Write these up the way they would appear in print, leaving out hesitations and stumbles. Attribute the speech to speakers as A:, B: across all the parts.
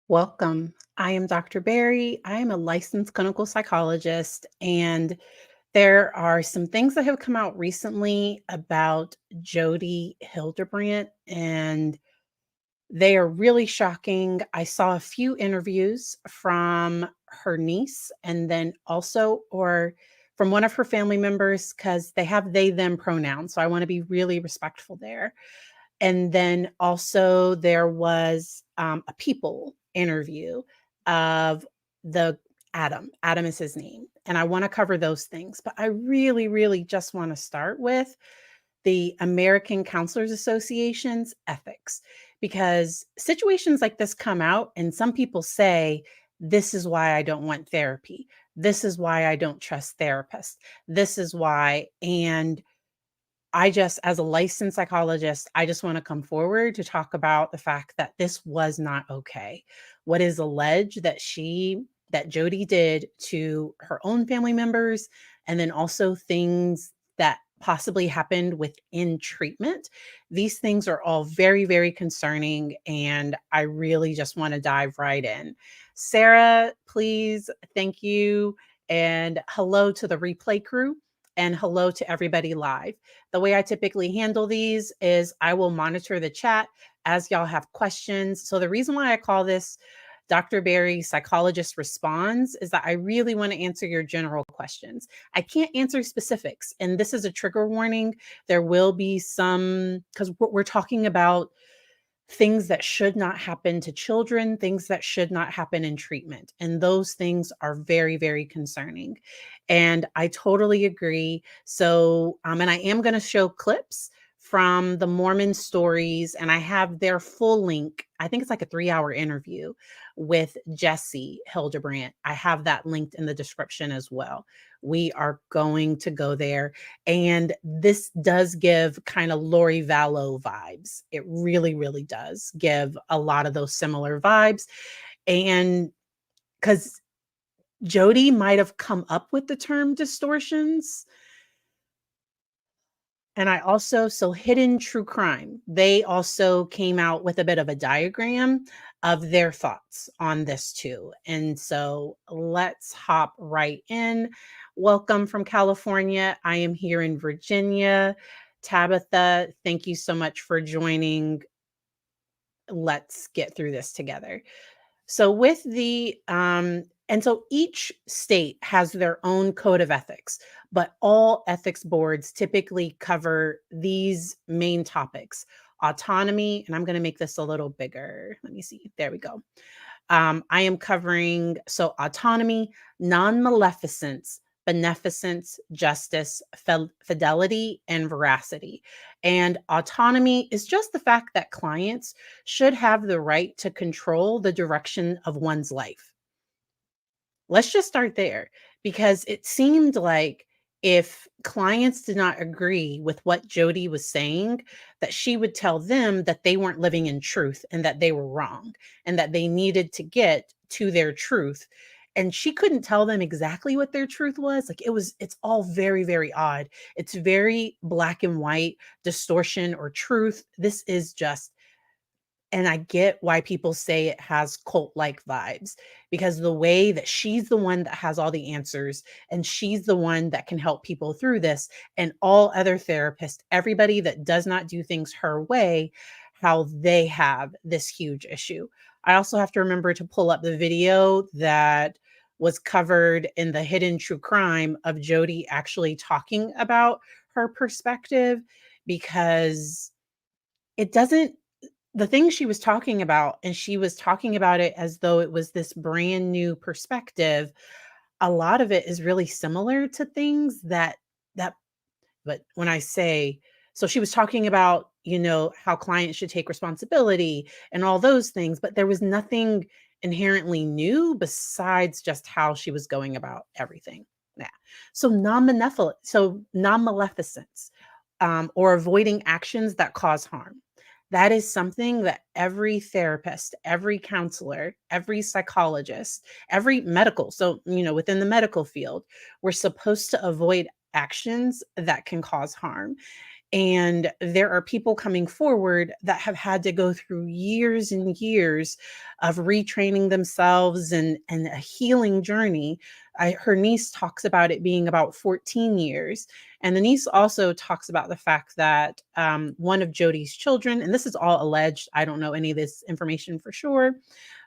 A: Welcome. I am Dr. Barry. I am a licensed clinical psychologist, and there are some things that have come out recently about Jodi Hildebrandt, and they are really shocking. I saw a few interviews from her niece and then also, or from one of her family members, because they have they, them pronouns. So I want to be really respectful there. And then also there was a People interview of the Adam. Adam is his name. And I want to cover those things. But I really, really just want to start with the American Counselors Association's ethics, because situations like this come out and some people say, this is why I don't want therapy. This is why I don't trust therapists. This is why. And I just, as a licensed psychologist, I just want to come forward to talk about the fact that this was not okay. What is alleged that Jodi did to her own family members, and then also things that possibly happened within treatment. These things are all very, very concerning, and I really just want to dive right in. Sarah, please, thank you. And hello to the replay crew, and hello to everybody live. The way I typically handle these is I will monitor the chat as y'all have questions. So the reason why I call this Dr. Barry Psychologist Responds is that I really want to answer your general questions. I can't answer specifics, and this is a trigger warning. There will be some, because we're talking about things that should not happen to children, things that should not happen in treatment. And those things are very, very concerning. And I totally agree. So, and I am going to show clips from the Mormon stories, and I have their full link. I think it's like a 3-hour interview with Jessie Hildebrandt. I have that linked in the description as well. We are going to go there. And this does give kind of Lori Vallow vibes. It really, really does give a lot of those similar vibes. And because Jodi might have come up with the term distortions. And I also, so Hidden True Crime, they also came out with a bit of a diagram of their thoughts on this too. And so let's hop right in. Welcome from California. I am here in Virginia. Tabitha, thank you so much for joining. Let's get through this together. So with and so each state has their own code of ethics, but all ethics boards typically cover these main topics: autonomy, and I'm going to make this a little bigger. Let me see. There we go. I am covering autonomy, non-maleficence, beneficence, justice, fidelity, and veracity. And autonomy is just the fact that clients should have the right to control the direction of one's life. Let's just start there, because it seemed like if clients did not agree with what Jodi was saying, that she would tell them that they weren't living in truth and that they were wrong and that they needed to get to their truth. And she couldn't tell them exactly what their truth was. Like it's all very, very odd. It's very black and white, distortion or truth. This is just, and I get why people say it has cult-like vibes, because the way that she's the one that has all the answers, and she's the one that can help people through this, and all other therapists, everybody that does not do things her way, how they have this huge issue. I also have to remember to pull up the video that was covered in the Hidden True Crime of Jodi actually talking about her perspective, because it doesn't, the thing she was talking about, and she was talking about it as though it was this brand new perspective. A lot of it is really similar to things that but when I say, so she was talking about, how clients should take responsibility and all those things, but there was nothing inherently new besides just how she was going about everything. Yeah. So non-maleficence, or avoiding actions that cause harm. That is something that every therapist, every counselor, every psychologist, every medical, so, within the medical field, we're supposed to avoid actions that can cause harm. And there are people coming forward that have had to go through years and years of retraining themselves and a healing journey. Her niece talks about it being about 14 years. And the niece also talks about the fact that one of Jodi's children, and this is all alleged, I don't know any of this information for sure,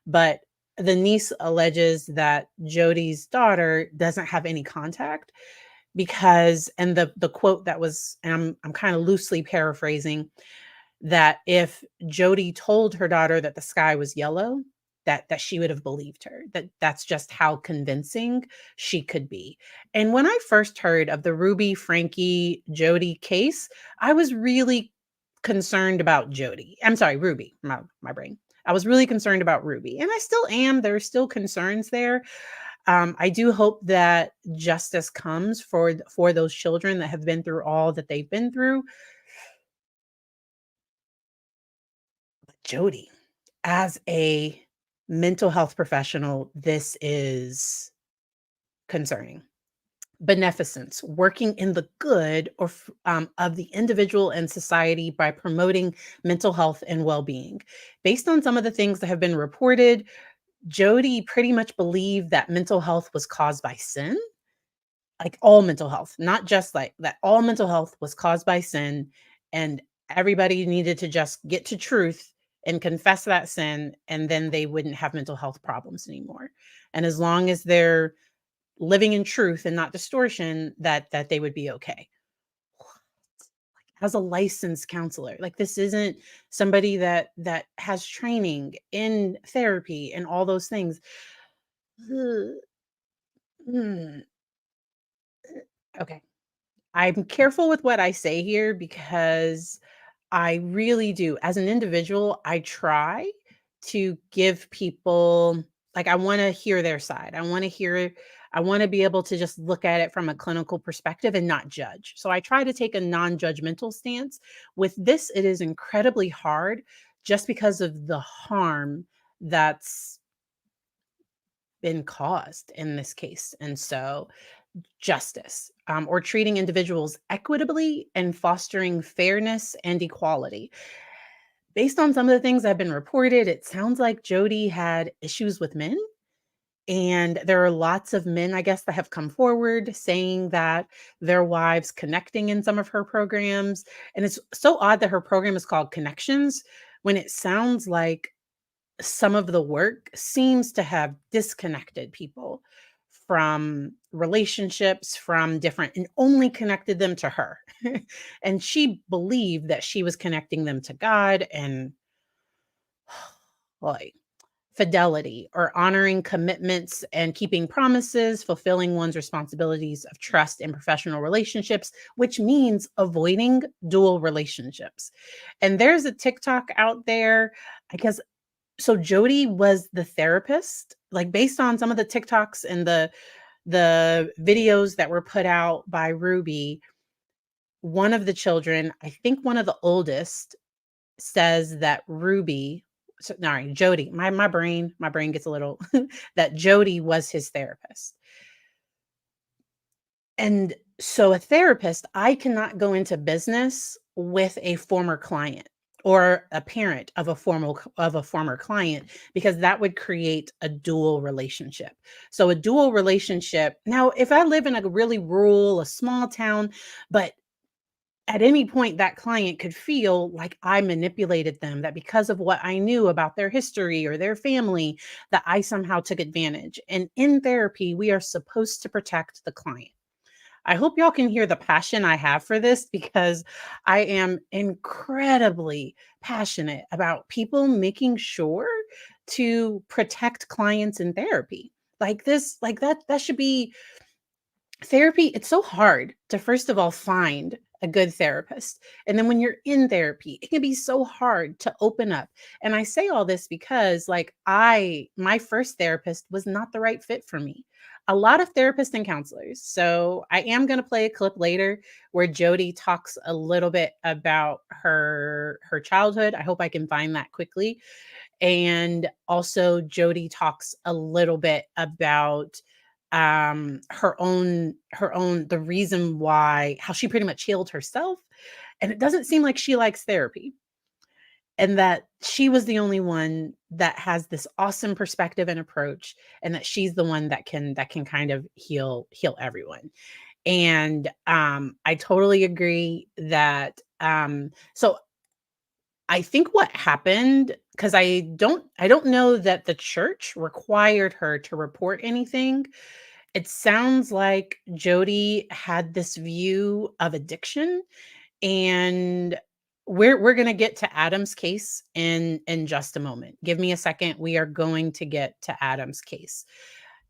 A: but the niece alleges that Jodi's daughter doesn't have any contact because, and the quote that was, and I'm kind of loosely paraphrasing, that if Jodi told her daughter that the sky was yellow, that she would have believed her. That's just how convincing she could be. And when I first heard of the Ruby Frankie Jodi case, I was really concerned about Jodi. I'm sorry, Ruby. My brain. I was really concerned about Ruby, and I still am. There are still concerns there. I do hope that justice comes for those children that have been through all that they've been through. Jodi, as a mental health professional, this is concerning. Beneficence, working in the good of the individual and society by promoting mental health and well-being. Based on some of the things that have been reported, Jodi pretty much believed that mental health was caused by sin, like all mental health, not just like that, all mental health was caused by sin, and everybody needed to just get to truth and confess that sin, and then they wouldn't have mental health problems anymore. And as long as they're living in truth and not distortion, that they would be okay. As a licensed counselor, like this isn't somebody that has training in therapy and all those things. Ugh, mm, okay. I'm careful with what I say here because I really do. As an individual, I try to give people, like, I want to hear their side. I want to be able to just look at it from a clinical perspective and not judge. So I try to take a non-judgmental stance. With this, it is incredibly hard just because of the harm that's been caused in this case. And so justice, or treating individuals equitably and fostering fairness and equality. Based on some of the things that have been reported, it sounds like Jodi had issues with men. And there are lots of men, I guess, that have come forward saying that their wives connecting in some of her programs. And it's so odd that her program is called Connections when it sounds like some of the work seems to have disconnected people from relationships, from different, and only connected them to her. And she believed that she was connecting them to God and boy, fidelity or honoring commitments and keeping promises, fulfilling one's responsibilities of trust in professional relationships, which means avoiding dual relationships. And there's a TikTok out there, I guess. So Jodi was the therapist, like, based on some of the TikToks and the videos that were put out by Ruby, one of the children, I think one of the oldest, says that Jodi, my brain gets a little that Jodi was his therapist. And so a therapist, I cannot go into business with a former client or a parent of a former client because that would create a dual relationship. So a dual relationship. Now, if I live in a really rural, a small town, but at any point that client could feel like I manipulated them, that because of what I knew about their history or their family, that I somehow took advantage. And in therapy, we are supposed to protect the client. I hope y'all can hear the passion I have for this because I am incredibly passionate about people making sure to protect clients in therapy. Like this, like that should be therapy. It's so hard to, first of all, find a good therapist. And then when you're in therapy, it can be so hard to open up. And I say all this because, like, my first therapist was not the right fit for me. A lot of therapists and counselors. So I am going to play a clip later where Jodi talks a little bit about her childhood. I hope I can find that quickly. And also Jodi talks a little bit about her own the reason why, how she pretty much healed herself And it doesn't seem like she likes therapy, and that she was the only one that has this awesome perspective and approach, and that she's the one that can kind of heal everyone. And I totally agree that so I think what happened, because I don't know that the church required her to report anything. It sounds like Jodi had this view of addiction, and we're gonna get to Adam's case in just a moment. Give me a second. We are going to get to Adam's case.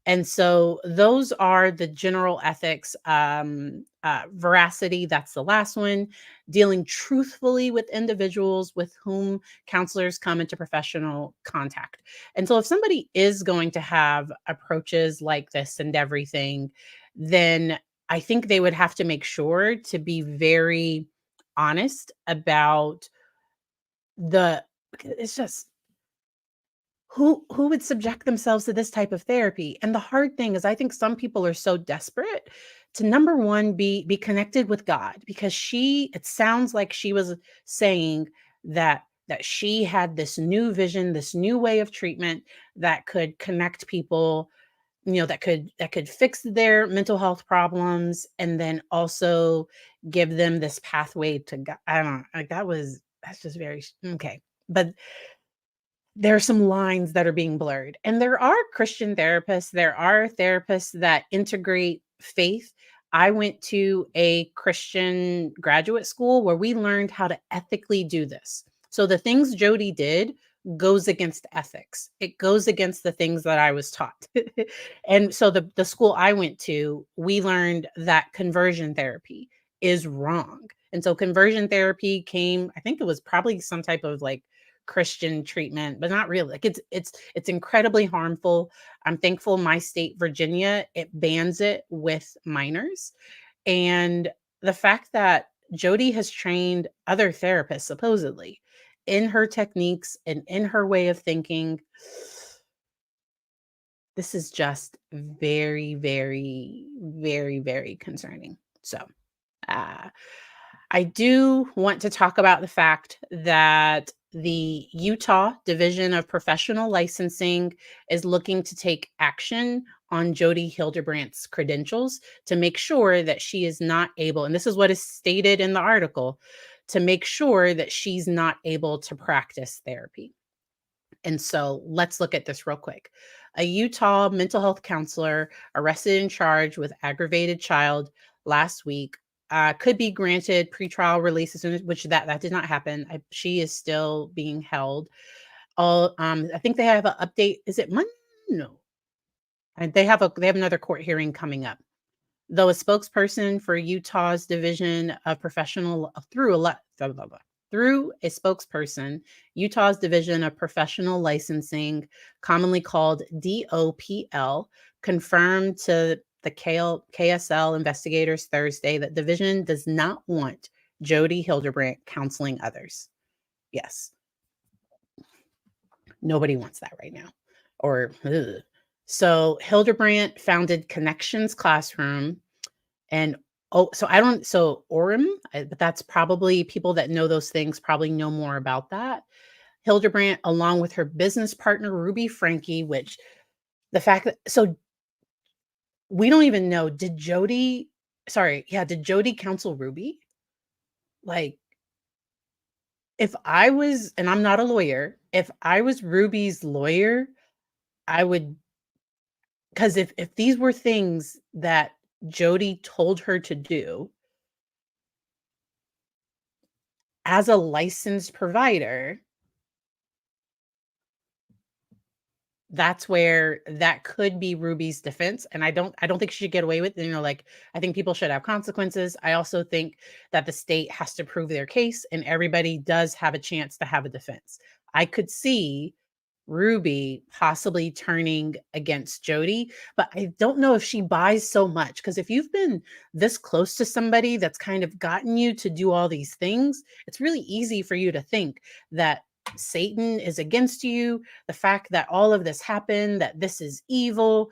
A: And so those are the general ethics. Veracity, that's the last one. Dealing truthfully with individuals with whom counselors come into professional contact. And so if somebody is going to have approaches like this and everything, then I think they would have to make sure to be very honest about the it's just who would subject themselves to this type of therapy? And the hard thing is I think some people are so desperate to, number 1, be connected with God, because it sounds like she was saying that she had this new vision, this new way of treatment that could connect people, that could fix their mental health problems, and then also give them this pathway to God. I don't know, like, that's just very okay. But there are some lines that are being blurred. And there are Christian therapists, there are therapists that integrate faith. I went to a Christian graduate school where we learned how to ethically do this. So the things Jodi did goes against ethics. It goes against the things that I was taught. And so the school I went to, we learned that conversion therapy is wrong. And so conversion therapy came, I think it was probably some type of like Christian treatment, but not really. Like it's incredibly harmful. I'm thankful my state, Virginia, it bans it with minors. And the fact that Jodi has trained other therapists supposedly in her techniques and in her way of thinking, this is just very, very, very, very concerning. So, uh, I do want to talk about the fact that the Utah Division of Professional Licensing is looking to take action on Jodi Hildebrandt's credentials to make sure that she is not able, and this is what is stated in the article, to make sure that she's not able to practice therapy. And so let's look at this real quick. A Utah mental health counselor arrested and charged with aggravated child last week could be granted pretrial release as soon as, which that did not happen. She is still being held. I think they have an update. Is it Monday? No, and they have another court hearing coming up. Though a spokesperson for Utah's Division of Professional through a spokesperson, Utah's Division of Professional Licensing, commonly called DOPL, confirmed to the KSL investigators Thursday that division does not want Jodi Hildebrandt counseling others. Yes, nobody wants that right now. Or ugh. So Hildebrandt founded Connections Classroom. And Orem, but that's probably people that know those things probably know more about that. Hildebrandt, along with her business partner, Ruby Frankie, which the fact that, so we don't even know, did Jodi counsel Ruby? Like, if I was, and I'm not a lawyer, if I was Ruby's lawyer, I would, because if these were things that Jodi told her to do, as a licensed provider, that's where that could be Ruby's defense. And I don't think she should get away with it. Like, I think people should have consequences. I also think that the state has to prove their case, and everybody does have a chance to have a defense. I could see Ruby possibly turning against Jodi, but I don't know if she buys so much, because if you've been this close to somebody that's kind of gotten you to do all these things, it's really easy for you to think that Satan is against you, the fact that all of this happened, that this is evil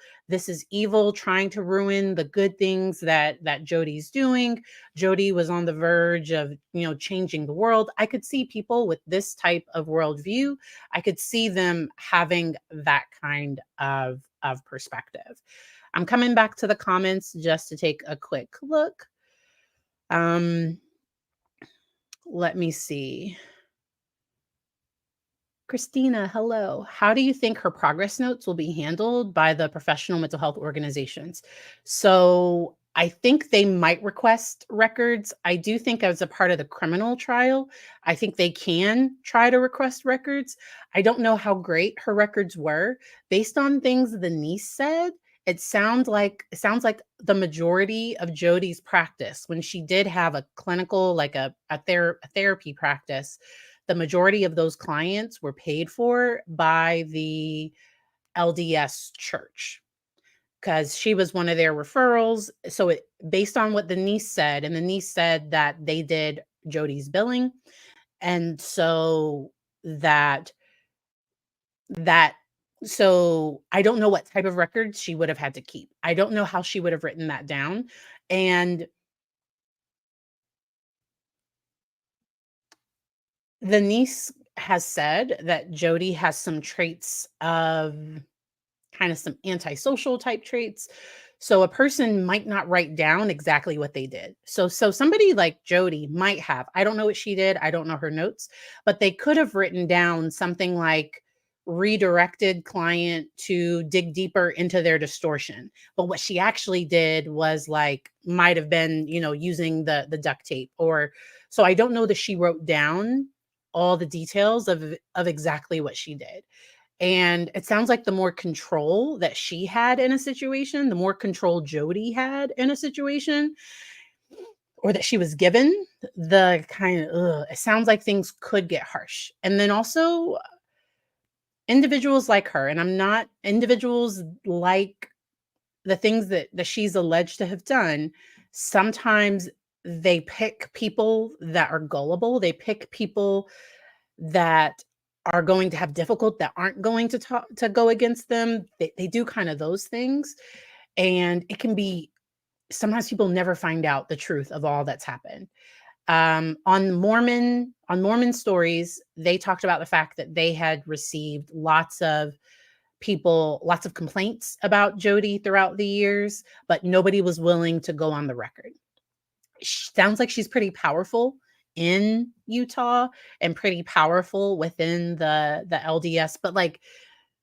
A: trying to ruin the good things that Jodi's doing. Jodi was on the verge of, changing the world. I could see people with this type of worldview. I could see them having that kind of perspective. I'm coming back to the comments just to take a quick look. Um, let me see. Christina, hello. How do you think her progress notes will be handled by the professional mental health organizations? So I think they might request records. I do think as a part of the criminal trial, I think they can try to request records. I don't know how great her records were. Based on things the niece said, it sounds like the majority of Jodi's practice, when she did have a clinical, like a therapy practice, the majority of those clients were paid for by the LDS church because she was one of their referrals. So based on what the niece said, and the niece said that they did Jodi's billing, and so that that so I don't know what type of records she would have had to keep. I don't know how she would have written that down. And the niece has said that Jodi has some traits of kind of some antisocial type traits. So a person might not write down exactly what they did. So somebody like Jodi might have. I don't know what she did. I don't know her notes, but they could have written down something like redirected client to dig deeper into their distortion. But what she actually did was like might have been, using the duct tape or so I don't know that she wrote down all the details of exactly what she did. And it sounds like the more control that she had in a situation, the more control Jodi had in a situation, or that she was given, the kind of, it sounds like things could get harsh. And then also individuals like her, and I'm not individuals like the things that she's alleged to have done, sometimes they pick people that are gullible. They pick people that are going to have that aren't going to talk to go against them. They do kind of those things. And it can be sometimes people never find out the truth of all that's happened. On Mormon stories, they talked about the fact that they had received lots of complaints about Jodi throughout the years, but nobody was willing to go on the record. Sounds like she's pretty powerful in Utah and pretty powerful within the LDS, but like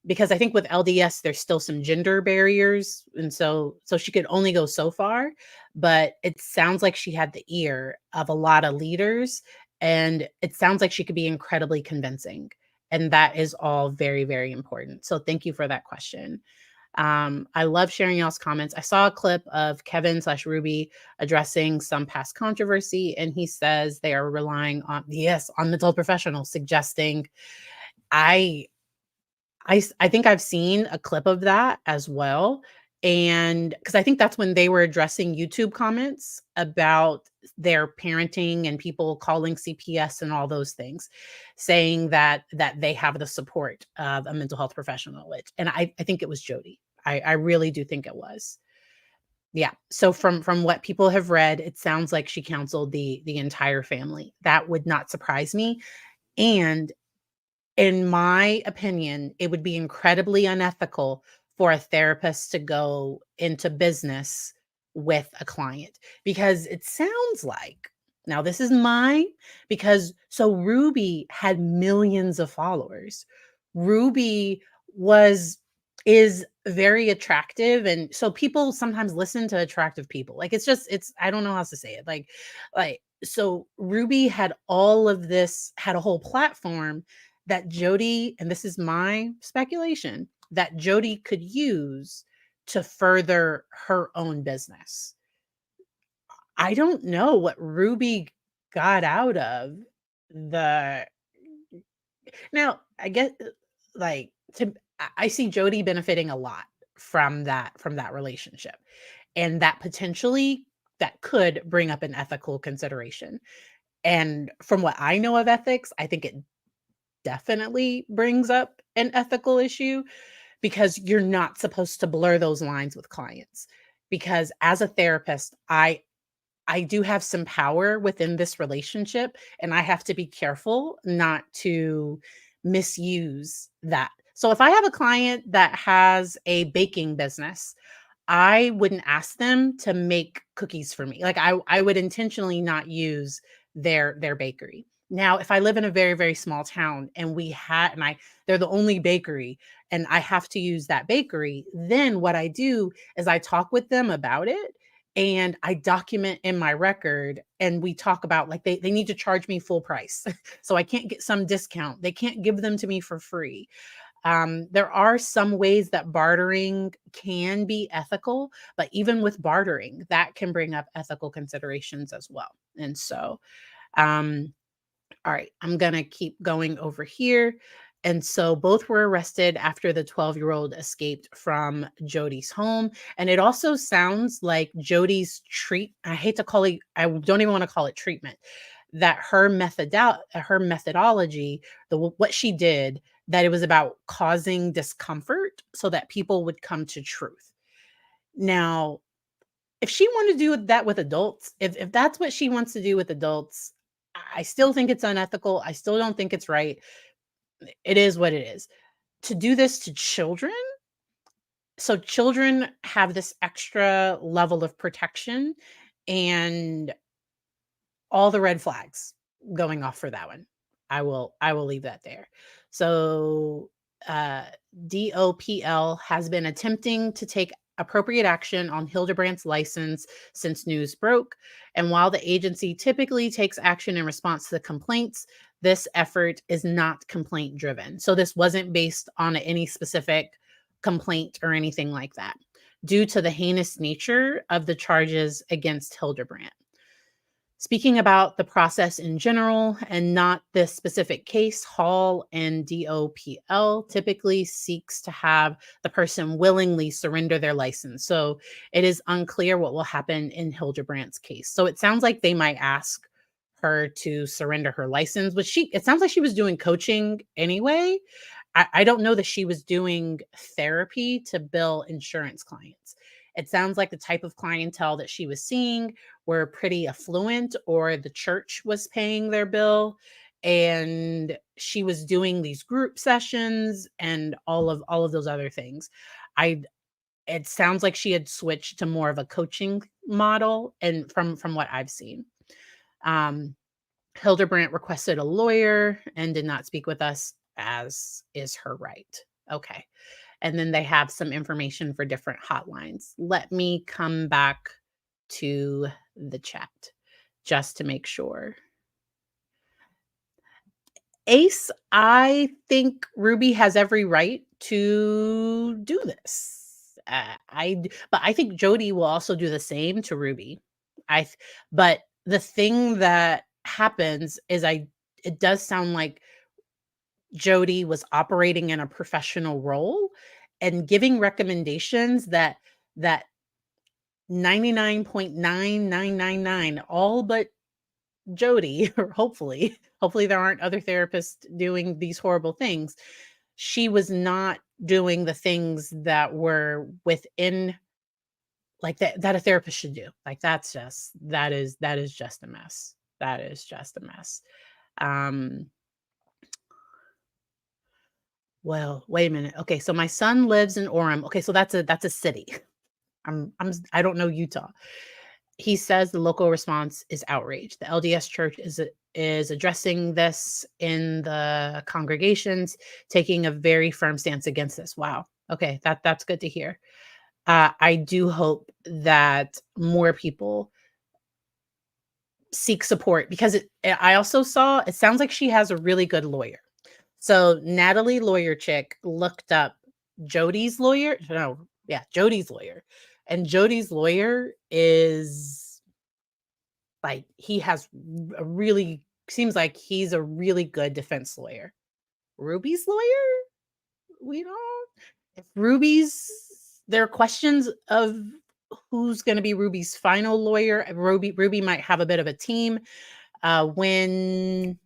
A: because I think with LDS there's still some gender barriers, and so she could only go so far, but it sounds like she had the ear of a lot of leaders, and it sounds like she could be incredibly convincing, and that is all very, very important. So thank you for that question. I love sharing y'all's comments. I saw a clip of Kevin/Ruby addressing some past controversy, and he says they are relying on, yes, on mental professionals, suggesting I I think I've seen a clip of that as well. And because I think that's when they were addressing YouTube comments about their parenting and people calling CPS and all those things, saying that they have the support of a mental health professional. And I think it was Jodi. I really do think it was. Yeah. So from what people have read, it sounds like she counseled the entire family. That would not surprise me. And in my opinion, it would be incredibly unethical for a therapist to go into business with a client because it sounds like, now this is mine, because so Ruby had millions of followers. Ruby was is very attractive, and so people sometimes listen to attractive people. Like it's I don't know how to say it. Like so Ruby had all of this, had a whole platform that Jodi, and this is my speculation, that Jodi could use to further her own business. I don't know what Ruby got out of the now, I get like to I see Jodi benefiting a lot from that relationship. And that potentially that could bring up an ethical consideration. And from what I know of ethics, I think it definitely brings up an ethical issue because you're not supposed to blur those lines with clients. Because as a therapist, I do have some power within this relationship, and I have to be careful not to misuse that. So if I have a client that has a baking business, I wouldn't ask them to make cookies for me. Like I would intentionally not use their bakery. Now, if I live in a very, very small town and we had and I they're the only bakery and I have to use that bakery, then what I do is I talk with them about it and I document in my record and we talk about like they need to charge me full price. So I can't get some discount. They can't give them to me for free. There are some ways that bartering can be ethical, but even with bartering, that can bring up ethical considerations as well. And so, um, all right, I'm going to keep going over here. And so both were arrested after the 12-year-old escaped from Jodi's home. And it also sounds like Jodi's I hate to call it, I don't even want to call it treatment, that her methodology, what she did, that it was about causing discomfort so that people would come to truth. Now, if she wanted to do that with adults, if that's what she wants to do with adults, I still think it's unethical. I still don't think it's right. It is what it is. To do this to children, so children have this extra level of protection and all the red flags going off for that one. I will leave that there. So uh DOPL has been attempting to take appropriate action on Hildebrandt's license since news broke. And while the agency typically takes action in response to the complaints, this effort is not complaint driven. So this wasn't based on any specific complaint or anything like that, due to the heinous nature of the charges against Hildebrandt. Speaking about the process in general and not this specific case, Hall and DOPL typically seeks to have the person willingly surrender their license. So it is unclear what will happen in Hildebrandt's case. So it sounds like they might ask her to surrender her license, but it sounds like she was doing coaching anyway. I don't know that she was doing therapy to bill insurance clients. It sounds like the type of clientele that she was seeing were pretty affluent, or the church was paying their bill, and she was doing these group sessions and all of those other things. I It sounds like she had switched to more of a coaching model, and from what I've seen. Um Hildebrandt requested a lawyer and did not speak with us, as is her right. Okay. And then they have some information for different hotlines. Let me come back to the chat just to make sure. Ace, I think Ruby has every right to do this. But I think Jodi will also do the same to Ruby. But the thing that happens is it does sound like Jodi was operating in a professional role and giving recommendations that 99.9999 all but Jodi, or hopefully there aren't other therapists doing these horrible things. She was not doing the things that were within, like, that a therapist should do. Like, that is just a mess. That is just a mess. Um well, wait a minute. Okay, so my son lives in Orem. Okay, so that's a city. I don't know Utah. He says the local response is outrage. The LDS Church is addressing this in the congregations, taking a very firm stance against this. Wow. Okay, that's good to hear. I do hope that more people seek support, because I also saw it sounds like she has a really good lawyer. So Natalie Lawyer Chick looked up Jodi's lawyer. No, yeah, Jodi's lawyer. And Jodi's lawyer is like, he has a really seems like he's a really good defense lawyer. Ruby's lawyer? We don't. If Ruby's There are questions of who's going to be Ruby's final lawyer. Ruby might have a bit of a team. When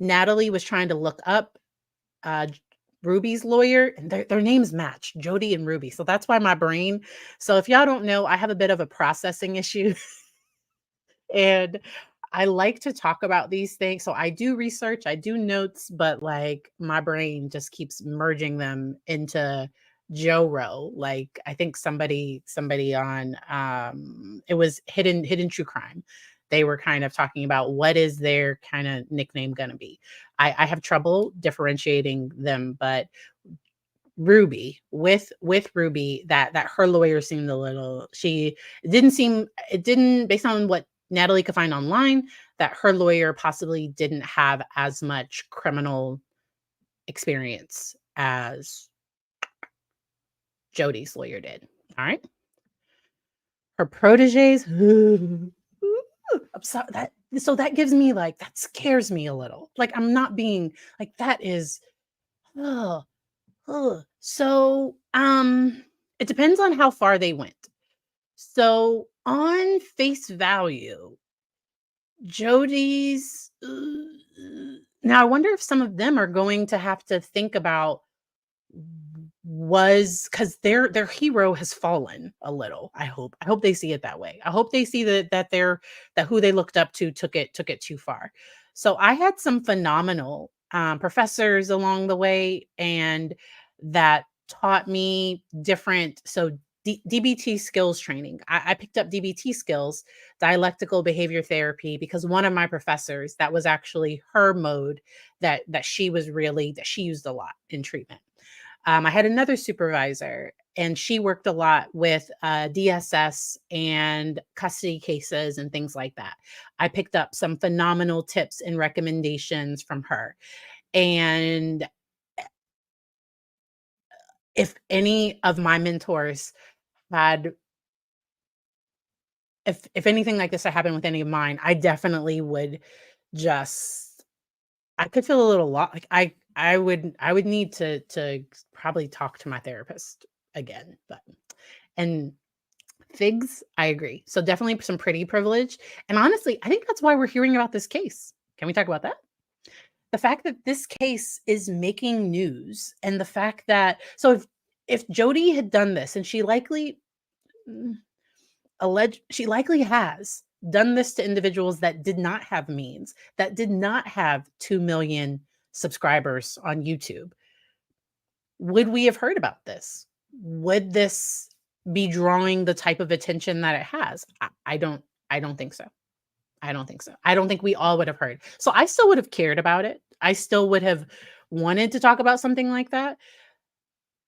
A: Natalie was trying to look up J Ruby's lawyer, and their names match, Jodi and Ruby, so that's why my brain so if y'all don't know, I have a bit of a processing issue, and I like to talk about these things, so I do research, I do notes, but, like, my brain just keeps merging them into Joro, like, I think somebody on, it was Hidden True Crime. They were kind of talking about what is their kinda nickname gonna be. I have trouble differentiating them, but Ruby with Ruby, that her lawyer seemed a little it didn't based on what Natalie could find online, that her lawyer possibly didn't have as much criminal experience as Jodi's lawyer did. All right. Her proteges. I'm so that gives me like that scares me a little. Like I'm not being like that is oh, so it depends on how far they went. So on face value, Jodi's now I wonder if some of them are going to have to think about was because their hero has fallen a little. I hope they see it that way. I hope they see that who they looked up to took it too far. So I had some phenomenal professors along the way, and that taught me different. So DBT skills training. I picked up DBT skills, dialectical behavior therapy, because one of my professors, that was actually her mode that she used a lot in treatment. I had another supervisor, and she worked a lot with DSS and custody cases and things like that. I picked up some phenomenal tips and recommendations from her. And if any of my mentors had, if anything like this had happened with any of mine, I definitely would just I could feel a little like I would need to probably talk to my therapist again, but and figs, I agree. So definitely some pretty privilege. And honestly, I think that's why we're hearing about this case. Can we talk about that? The fact that this case is making news and the fact that if Jodi had done this and mm, she likely has done this to individuals that did not have means, that did not have 2 million subscribers on YouTube. Would we have heard about this? Would this be drawing the type of attention that it has? I don't think so. I don't think so. I don't think we all would have heard. So I still would have cared about it. I still would have wanted to talk about something like that.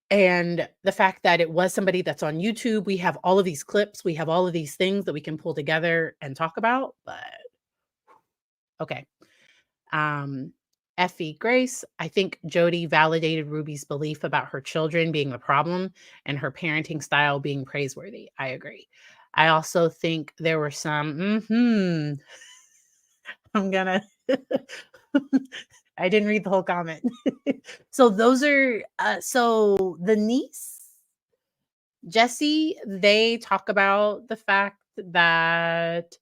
A: And the fact that it was somebody that's on YouTube, we have all of these clips, we have all of these things that we can pull together and talk about, but okay. Um, Effie Grace, I think Jodi validated Ruby's belief about her children being the problem and her parenting style being praiseworthy. I agree. I also think there were I'm gonna I didn't read the whole comment. So those are so the niece, Jessie, they talk about the fact that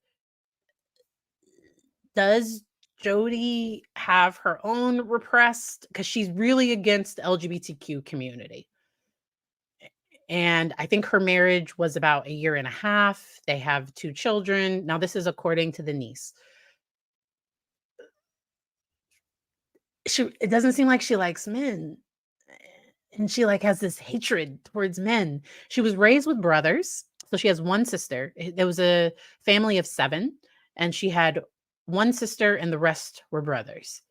A: does Jodi have her own repressed because she's really against the LGBTQ community. And I think her marriage was about a year and a half. They have 2 children. Now, this is according to the niece. It doesn't seem like she likes men. And she like has this hatred towards men. She was raised with brothers. So she has one sister. There was a family of 7, and she had one sister and the rest were brothers.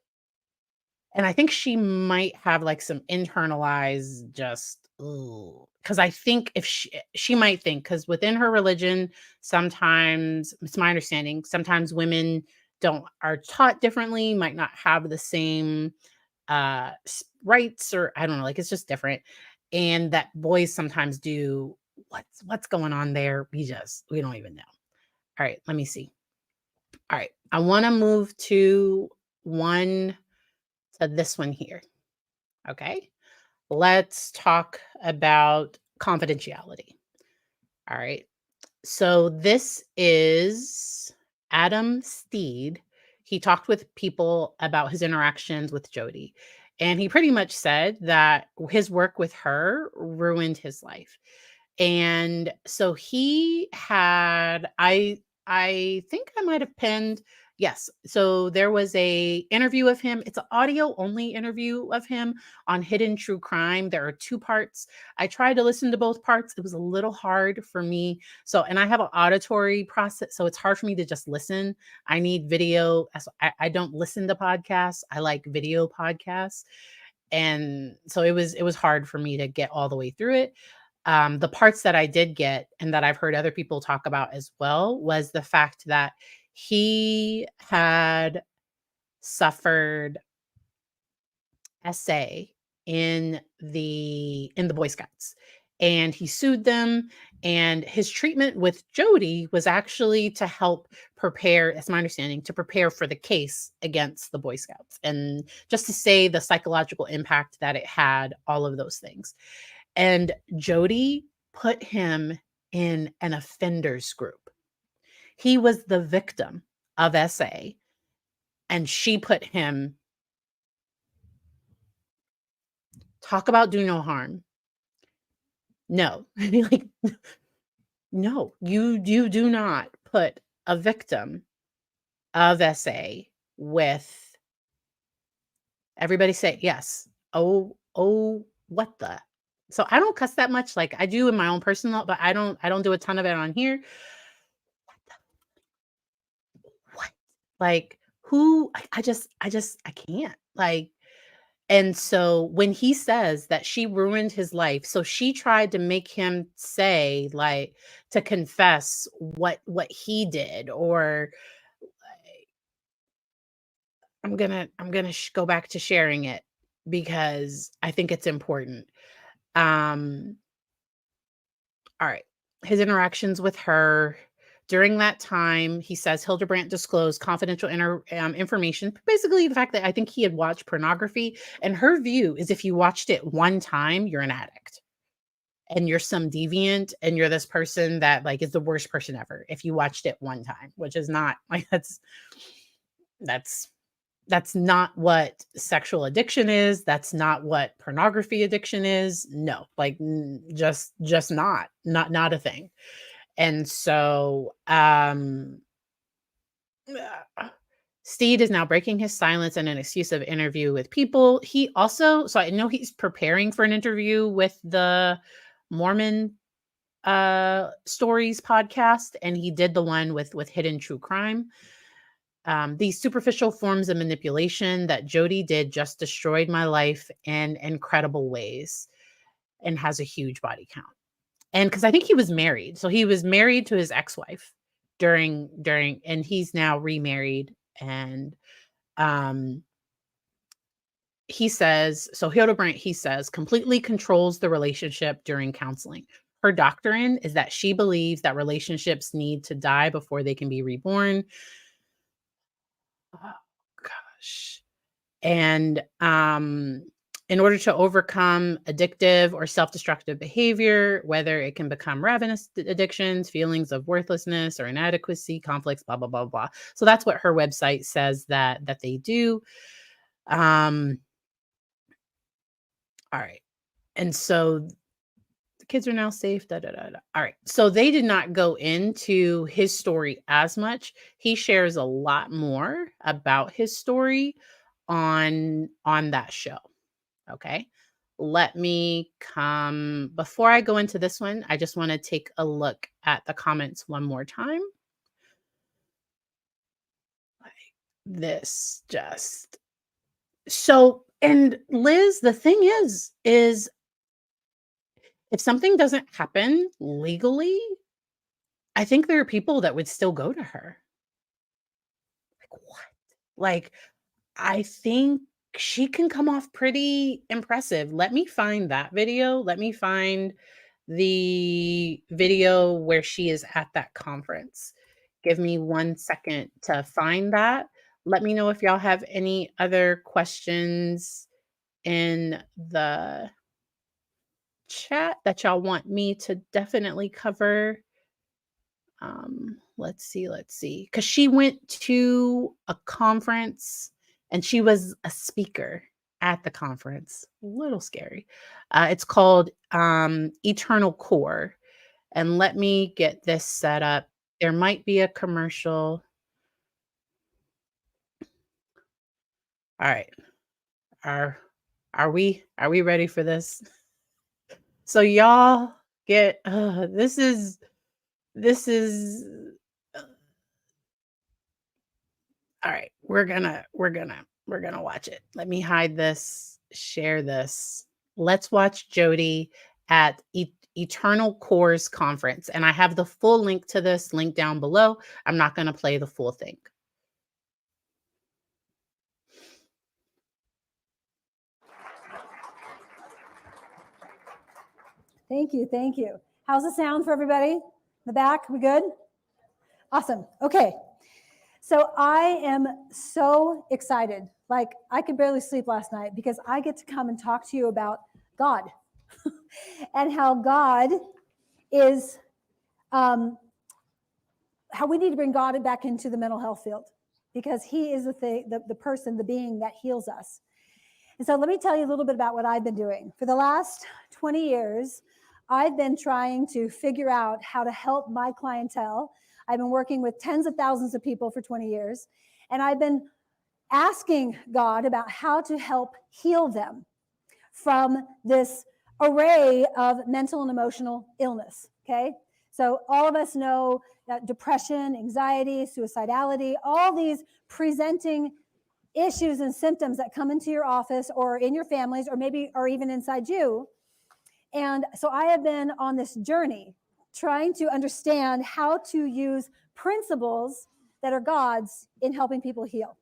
A: And I think she might have like some internalized just because I think if she might think because within her religion, sometimes it's my understanding, sometimes women don't are taught differently, might not have the same rights, or I don't know, like it's just different. And that boys sometimes do. What's going on there? We don't even know. All right, let me see. All right, I want to move to this one here. Okay. Let's talk about confidentiality. All right. So this is Adam Steed. he talked with people about his interactions with Jodi, and he pretty much said that his work with her ruined his life. And so he had I think I might have pinned. Yes. So there was a interview of him. It's an audio only interview of him on Hidden True Crime. There are two parts. I tried to listen to both parts. It was a little hard for me. So, and I have an auditory process, so it's hard for me to just listen. I need video. I don't listen to podcasts. I like video podcasts. And so it was hard for me to get all the way through it. The parts that I did get and that I've heard other people talk about as well was the fact that he had suffered SA in the Boy Scouts, and he sued them, and his treatment with Jodi was actually to help prepare, as my understanding, to prepare for the case against the Boy Scouts, and just to say the psychological impact that it had, all of those things. And Jodi put him in an offenders group. He was the victim of SA, and she put him, talk about do no harm. No. Like, no, you do not put a victim of SA with, everybody say yes. Oh, what the? So I don't cuss that much. Like I do in my own personal, but I don't do a ton of it on here. What? Like who? I can't. Like, and so when he says that she ruined his life, so she tried to make him say, like, to confess what he did, or I'm gonna go back to sharing it because I think it's important. Um, all right. His interactions with her during that time, he says Hildebrandt disclosed confidential information. Basically, the fact that I think he had watched pornography, and her view is if you watched it one time, you're an addict and you're some deviant and you're this person that like is the worst person ever if you watched it one time, which is not like that's that's not what sexual addiction is. That's not what pornography addiction is. No, like just not a thing. And so Steed is now breaking his silence in an exclusive interview with People. He also, so I know he's preparing for an interview with the Mormon Stories podcast, and he did the one with Hidden True Crime. These superficial forms of manipulation that Jodi did just destroyed my life in incredible ways, and has a huge body count. And because I think he was married, so he was married to his ex-wife during, and he's now remarried. And um, he says, so Hildebrandt, he says, completely controls the relationship during counseling. Her doctrine is that she believes that relationships need to die before they can be reborn. Oh, gosh. And in order to overcome addictive or self-destructive behavior, whether it can become ravenous addictions, feelings of worthlessness or inadequacy, conflicts, blah, blah, blah, blah. So that's what her website says that they do. All right. And so the kids are now safe. Da, da, da, da. All right. So they did not go into his story as much. He shares a lot more about his story on that show. Okay. Let me come, before I go into this one, I just want to take a look at the comments one more time. Like this just, so, and Liz, the thing is if something doesn't happen legally, I think there are people that would still go to her. Like, what? Like, I think she can come off pretty impressive. Let me find that video. Let me find the video where she is at that conference. Give me 1 second to find that. Let me know if y'all have any other questions in the chat that y'all want me to definitely cover. Let's see. Because she went to a conference and she was a speaker at the conference. A little scary. It's called Eternal Core. And let me get this set up. There might be a commercial. All right. Are are we ready for this? So y'all get this is uh, all right. We're gonna watch it. Let me hide this, share this. Let's watch Jodi at Eternal Cores conference. And I have the full link to this link down below. I'm not gonna play the full thing.
B: Thank you. Thank you. How's the sound for everybody? In the back, we good? Awesome. Okay. So I am so excited. Like I could barely sleep last night because I get to come and talk to you about God and how God is, how we need to bring God back into the mental health field because he is the person, the being that heals us. And so let me tell you a little bit about what I've been doing. For the last 20 years, I've been trying to figure out how to help my clientele. I've been working with tens of thousands of people for 20 years, and I've been asking God about how to help heal them from this array of mental and emotional illness, okay? So all of us know that depression, anxiety, suicidality, all these presenting issues and symptoms that come into your office or in your families or maybe or even inside you. And so I have been on this journey trying to understand how to use principles that are God's in helping people heal.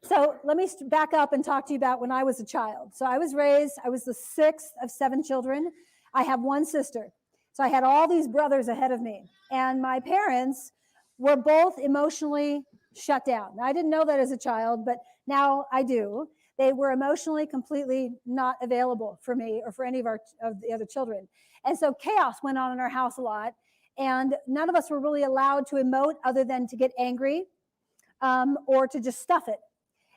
B: So let me back up and talk to you about when I was a child. So I was the sixth of 7 children. I have one sister. So I had all these brothers ahead of me. And my parents were both emotionally shut down. Now, I didn't know that as a child, but now I do. They were emotionally completely not available for me or for any of the other children. And so chaos went on in our house a lot. And none of us were really allowed to emote other than to get angry or to just stuff it.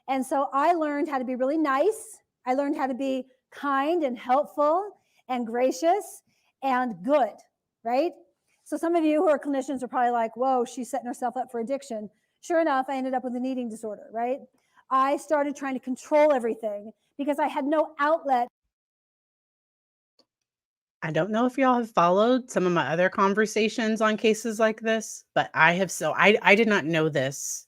B: And so I learned how to be really nice. I learned how to be kind and helpful and gracious and good, right? So some of you who are clinicians are probably like, whoa, she's setting herself up for addiction. Sure enough, I ended up with an eating disorder, right? I started trying to control everything because I had no outlet.
A: I don't know if y'all have followed some of my other conversations on cases like this, but I have I did not know this.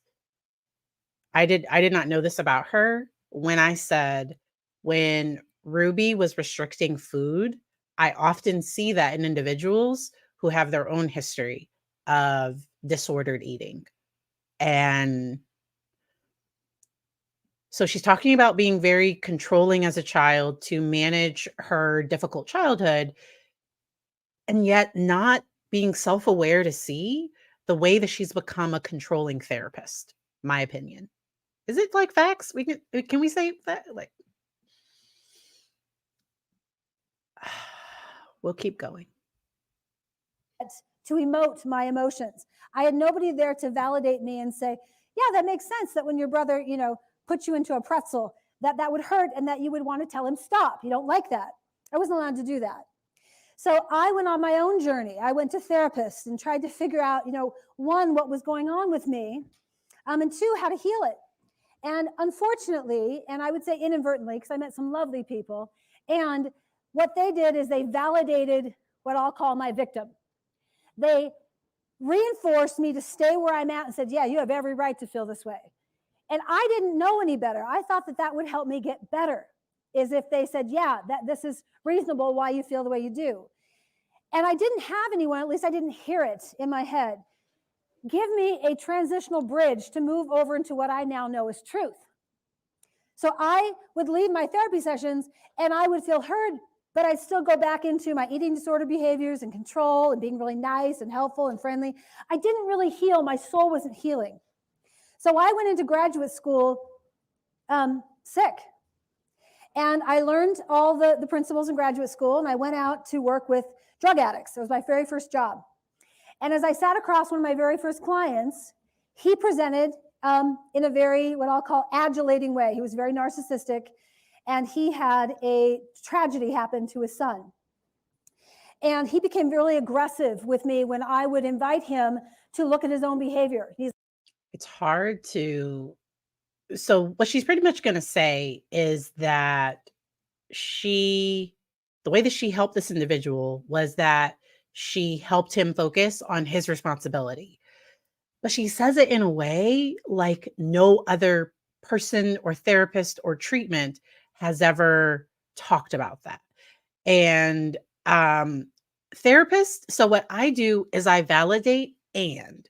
A: I did not know this about her when I said when Ruby was restricting food, I often see that in individuals who have their own history of disordered eating. And so she's talking about being very controlling as a child to manage her difficult childhood and yet not being self-aware to see the way that she's become a controlling therapist, my opinion. Is it like facts? Can we say that? Like, we'll keep going.
B: To emote my emotions. I had nobody there to validate me and say, yeah, that makes sense that when your brother, puts you into a pretzel, that would hurt and that you would want to tell him stop. You don't like that. I wasn't allowed to do that. So I went on my own journey. I went to therapists and tried to figure out, one, what was going on with me, and two, how to heal it. And unfortunately, and I would say inadvertently, because I met some lovely people, and what they did is they validated what I'll call my victim. They reinforced me to stay where I'm at and said, yeah, you have every right to feel this way. And I didn't know any better. I thought that would help me get better, is if they said, yeah, that this is reasonable why you feel the way you do. And I didn't have anyone, at least I didn't hear it in my head, give me a transitional bridge to move over into what I now know is truth. So I would leave my therapy sessions and I would feel heard, but I'd still go back into my eating disorder behaviors and control and being really nice and helpful and friendly. I didn't really heal. My soul wasn't healing. So I went into graduate school sick. And I learned all the principles in graduate school, and I went out to work with drug addicts. It was my very first job. And as I sat across one of my very first clients, he presented in a very, what I'll call, adulating way. He was very narcissistic, and he had a tragedy happen to his son. And he became really aggressive with me when I would invite him to look at his own behavior.
A: It's hard to. So, what she's pretty much going to say is that the way that she helped this individual was that she helped him focus on his responsibility. But she says it in a way like no other person or therapist or treatment has ever talked about that. And therapist, so what I do is I validate and.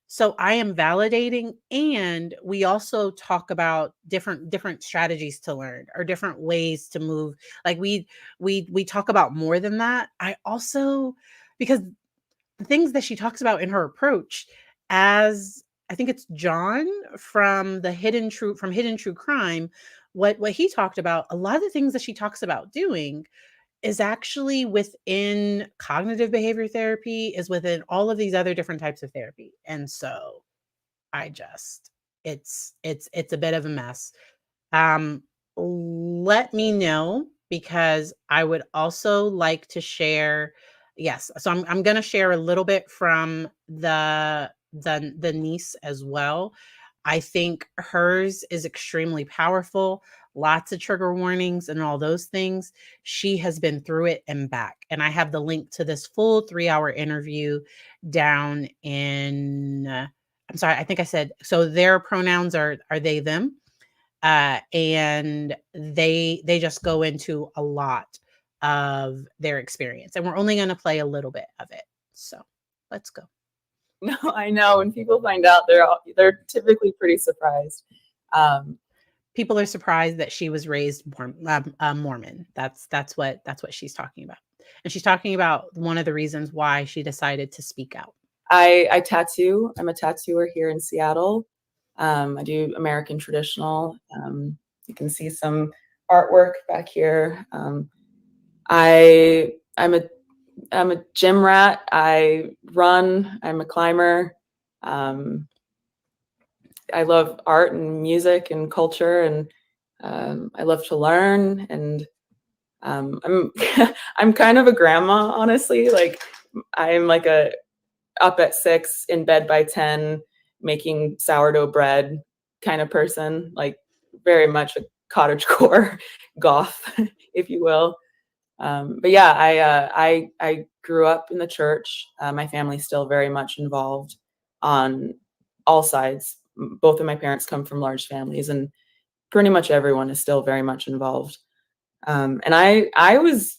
A: So I am validating, and we also talk about different strategies to learn or different ways to move. Like we talk about more than that. I also, because the things that she talks about in her approach, as I think it's John from Hidden True Crime, what he talked about, a lot of the things that she talks about doing is actually within cognitive behavior therapy, is within all of these other different types of therapy. And so I just it's a bit of a mess. Um, Let me know, because I would also like to share. Yes, so I'm going to share a little bit from the niece as well. I think hers is extremely powerful. Lots of trigger warnings and all those things. She has been through it and back. And I have the link to this full 3-hour interview down in I'm sorry, I think I said, so their pronouns are they them. And they just go into a lot of their experience, and we're only going to play a little bit of it. So let's go.
C: No, I know. When people find out, they're typically pretty surprised.
A: People are surprised that she was raised Mormon. That's what she's talking about, and she's talking about one of the reasons why she decided to speak out.
C: I tattoo. I'm a tattooer here in Seattle. I do American traditional. You can see some artwork back here. I'm a gym rat. I run. I'm a climber. I love art and music and culture, and I love to learn. And I'm I'm kind of a grandma, honestly. Like I'm like a up at 6, in bed by 10, making sourdough bread kind of person. Like very much a cottagecore goth, if you will. But yeah, I grew up in the church. My family's still very much involved on all sides. Both of my parents come from large families, and pretty much everyone is still very much involved. And I was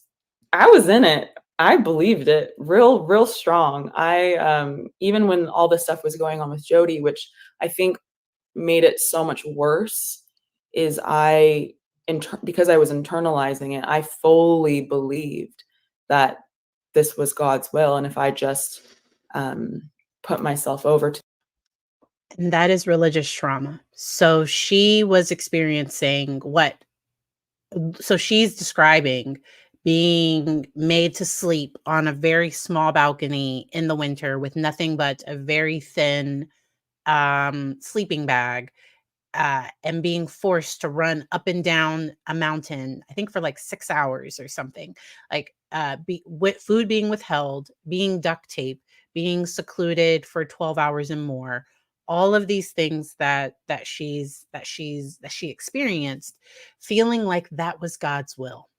C: in it. I believed it real strong. I even when all this stuff was going on with Jodi, which I think made it so much worse, is because I was internalizing it, I fully believed that this was God's will, and if I just put myself over to.
A: And that is religious trauma. So she was experiencing so she's describing being made to sleep on a very small balcony in the winter with nothing but a very thin sleeping bag, and being forced to run up and down a mountain, I think for like 6 hours or something, like with food being withheld, being duct taped, being secluded for 12 hours and more. All of these things that she experienced, feeling like that was God's will.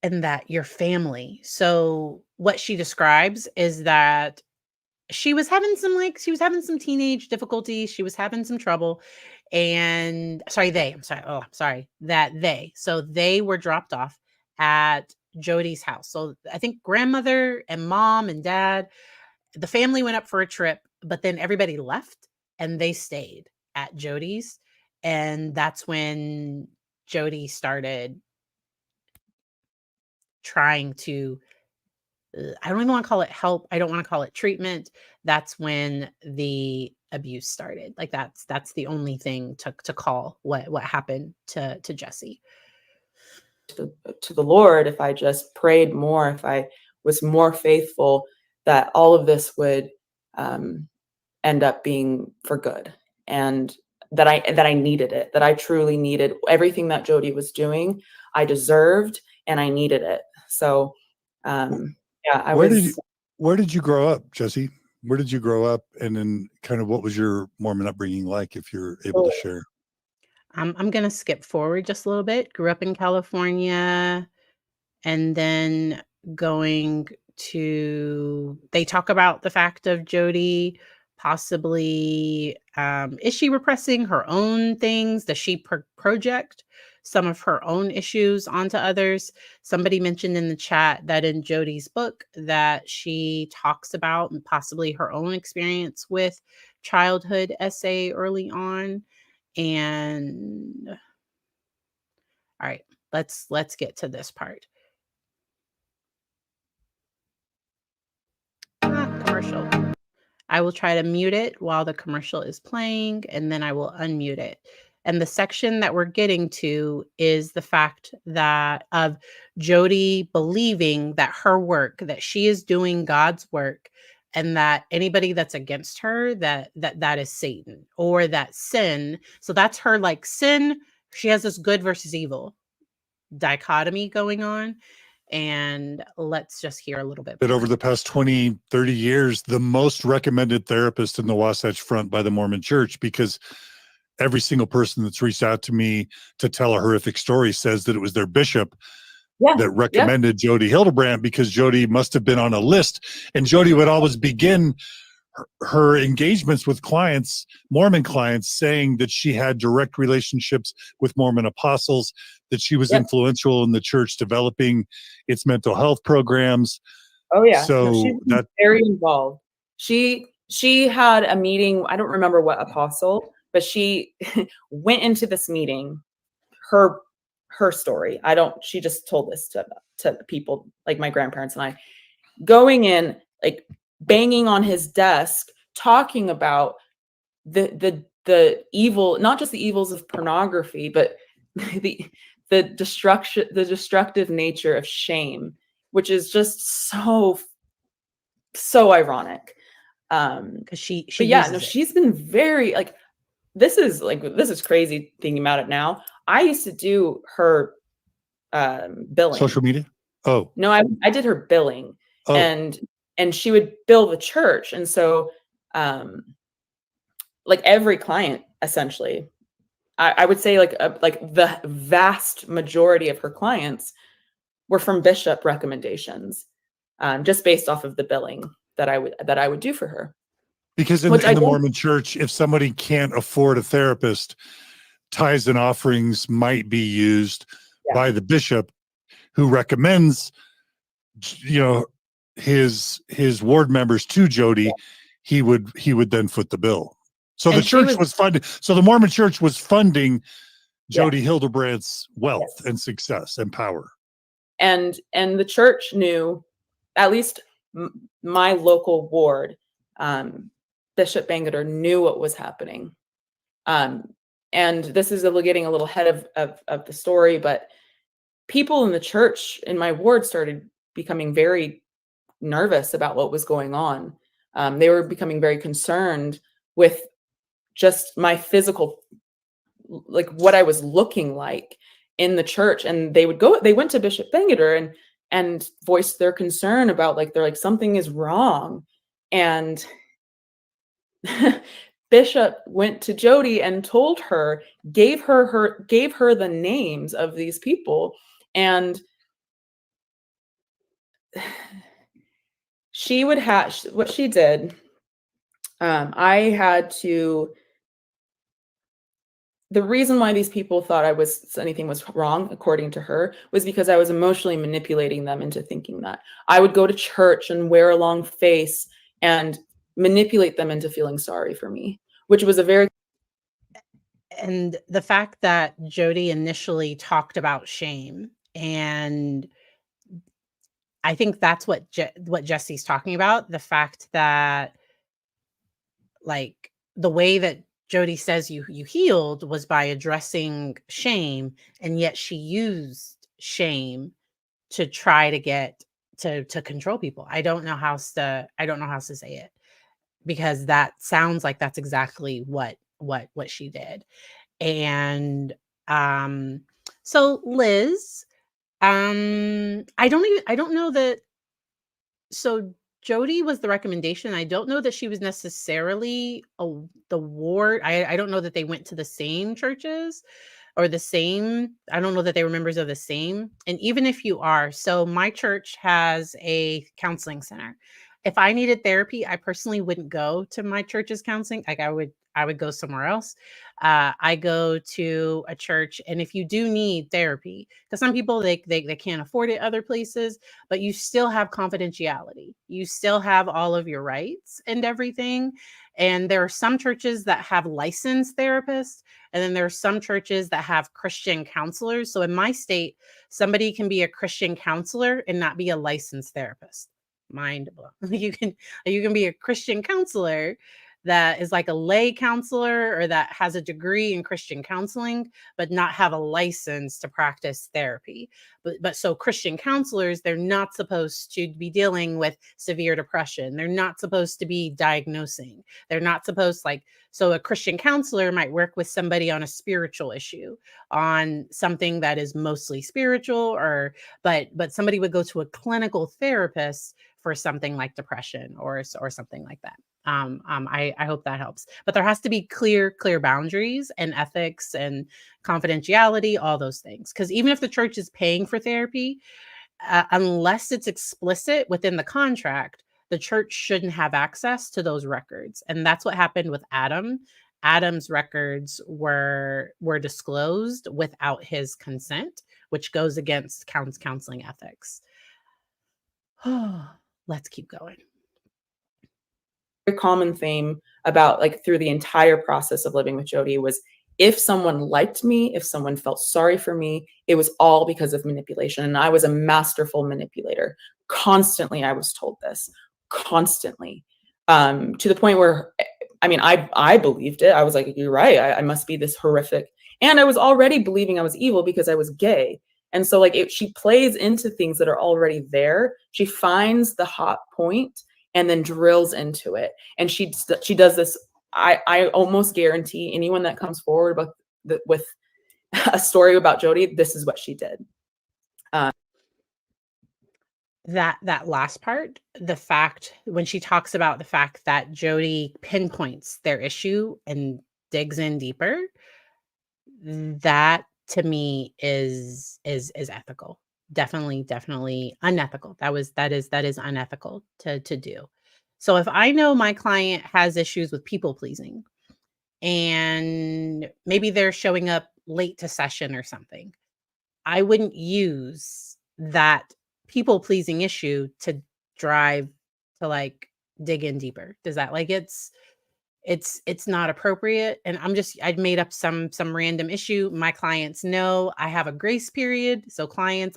A: And that your family. So what she describes is that she was having some teenage difficulties. She was having some trouble. And so they were dropped off at Jodi's house. So I think grandmother and mom and dad, the family went up for a trip, but then everybody left and they stayed at Jodi's. And that's when Jodi started trying to, I don't even want to call it help. I don't want to call it treatment. That's when the abuse started. Like that's the only thing to call what happened to Jessie.
C: to the Lord, if I just prayed more, if I was more faithful, that all of this would end up being for good, and that I needed it, that I truly needed everything that Jodi was doing. I deserved and I needed it. So yeah,
D: where did you grow up, Jessie? Where did you grow up, and then kind of what was your Mormon upbringing like, if you're able to share?
A: I'm gonna skip forward just a little bit. Grew up in California, and then going to, they talk about the fact of Jodi possibly, is she repressing her own things? Does she project some of her own issues onto others? Somebody mentioned in the chat that in Jodi's book that she talks about possibly her own experience with childhood SA early on. And all right, let's get to this part. Commercial. I will try to mute it while the commercial is playing, and then I will unmute it. And the section that we're getting to is the fact that of Jodi believing that her work, that she is doing God's work, and that anybody that's against her, that is Satan, or that sin. So that's her, like, sin. She has this good versus evil dichotomy going on. And let's just hear a little bit
D: That
A: more.
D: over the past 20, 30 years, the most recommended therapist in the Wasatch Front by the Mormon Church, because every single person that's reached out to me to tell a horrific story says that it was their bishop that recommended Jodi Hildebrandt, because Jodi must have been on a list. And Jodi would always begin her engagements with clients, Mormon clients, saying that she had direct relationships with Mormon apostles, that she was influential in the church developing its mental health programs.
C: Oh yeah.
D: So
C: she's very involved. She had a meeting, I don't remember what apostle, but she went into this meeting, her story. She just told this to people like my grandparents and I, going in, like banging on his desk, talking about the evil, not just the evils of pornography, but the destructive nature of shame, which is just so ironic.
A: Because she
C: she's been very, like, this is crazy thinking about it now. I used to do her billing.
D: Social media? Oh.
C: No, I did her billing. Oh. And she would bill the church. And so like every client, essentially, I would say like the vast majority of her clients were from bishop recommendations, just based off of the billing that I would do for her.
D: Because in the Mormon Church, if somebody can't afford a therapist, tithes and offerings might be used by the bishop, who recommends, his ward members to Jodi. He would then foot the bill. So the church was funding. So the Mormon Church was funding Jodi Hildebrandt's wealth and success and power.
C: And the church knew, at least my local ward, Bishop Bangeter knew what was happening. And this is getting a little ahead of the story, but people in the church in my ward started becoming very nervous about what was going on. They were becoming very concerned with just my physical, like what I was looking like in the church. And they went to Bishop Bangeter and voiced their concern about, like, they're like, something is wrong. And Bishop went to Jodi and told her, gave her the names of these people. And she would have, what she did, I had to, the reason why these people thought anything was wrong, according to her, was because I was emotionally manipulating them into thinking that. I would go to church and wear a long face and manipulate them into feeling sorry for me, which was a very...
A: And the fact that Jodi initially talked about shame, and I think that's what Jessie's talking about, the fact that, like, the way that Jodi says you healed was by addressing shame, and yet she used shame to try to get to control people. I don't know how else to say it, because that sounds like that's exactly what she did. And so Liz, I don't know that. So Jodi was the recommendation. I don't know that she was necessarily the ward. I don't know that they went to the same churches or the same. I don't know that they were members of the same. And even if you are, so my church has a counseling center. If I needed therapy, I personally wouldn't go to my church's counseling. Like I would go somewhere else. I go to a church, and if you do need therapy, because some people they can't afford it other places, but you still have confidentiality. You still have all of your rights and everything. And there are some churches that have licensed therapists, and then there are some churches that have Christian counselors. So in my state, somebody can be a Christian counselor and not be a licensed therapist. Mind blown. You can be a Christian counselor that is like a lay counselor or that has a degree in Christian counseling, but not have a license to practice therapy. But so Christian counselors, they're not supposed to be dealing with severe depression. They're not supposed to be diagnosing. They're not supposed so a Christian counselor might work with somebody on a spiritual issue, on something that is mostly spiritual, but somebody would go to a clinical therapist for something like depression or something like that. I hope that helps. But there has to be clear boundaries and ethics and confidentiality, all those things. Because even if the church is paying for therapy, unless it's explicit within the contract, the church shouldn't have access to those records. And that's what happened with Adam. Adam's records were disclosed without his consent, which goes against counseling ethics. Let's keep going.
C: Very common theme about through the entire process of living with Jodi was, if someone liked me, if someone felt sorry for me, it was all because of manipulation. And I was a masterful manipulator. Constantly, I was told this, constantly, to the point where, I believed it. I was like, you're right. I must be this horrific. And I was already believing I was evil because I was gay. And so she plays into things that are already there. She finds the hot point and then drills into it. And she does this. I almost guarantee anyone that comes forward with a story about Jodi, this is what she did.
A: That last part, the fact when she talks about the fact that Jodi pinpoints their issue and digs in deeper, that to me is ethical. Definitely unethical. That is unethical to do. So if I know my client has issues with people pleasing, and maybe they're showing up late to session or something, I wouldn't use that people pleasing issue to drive to dig in deeper. Does that it's not appropriate? And I'd made up some random issue. My clients know I have a grace period. So clients,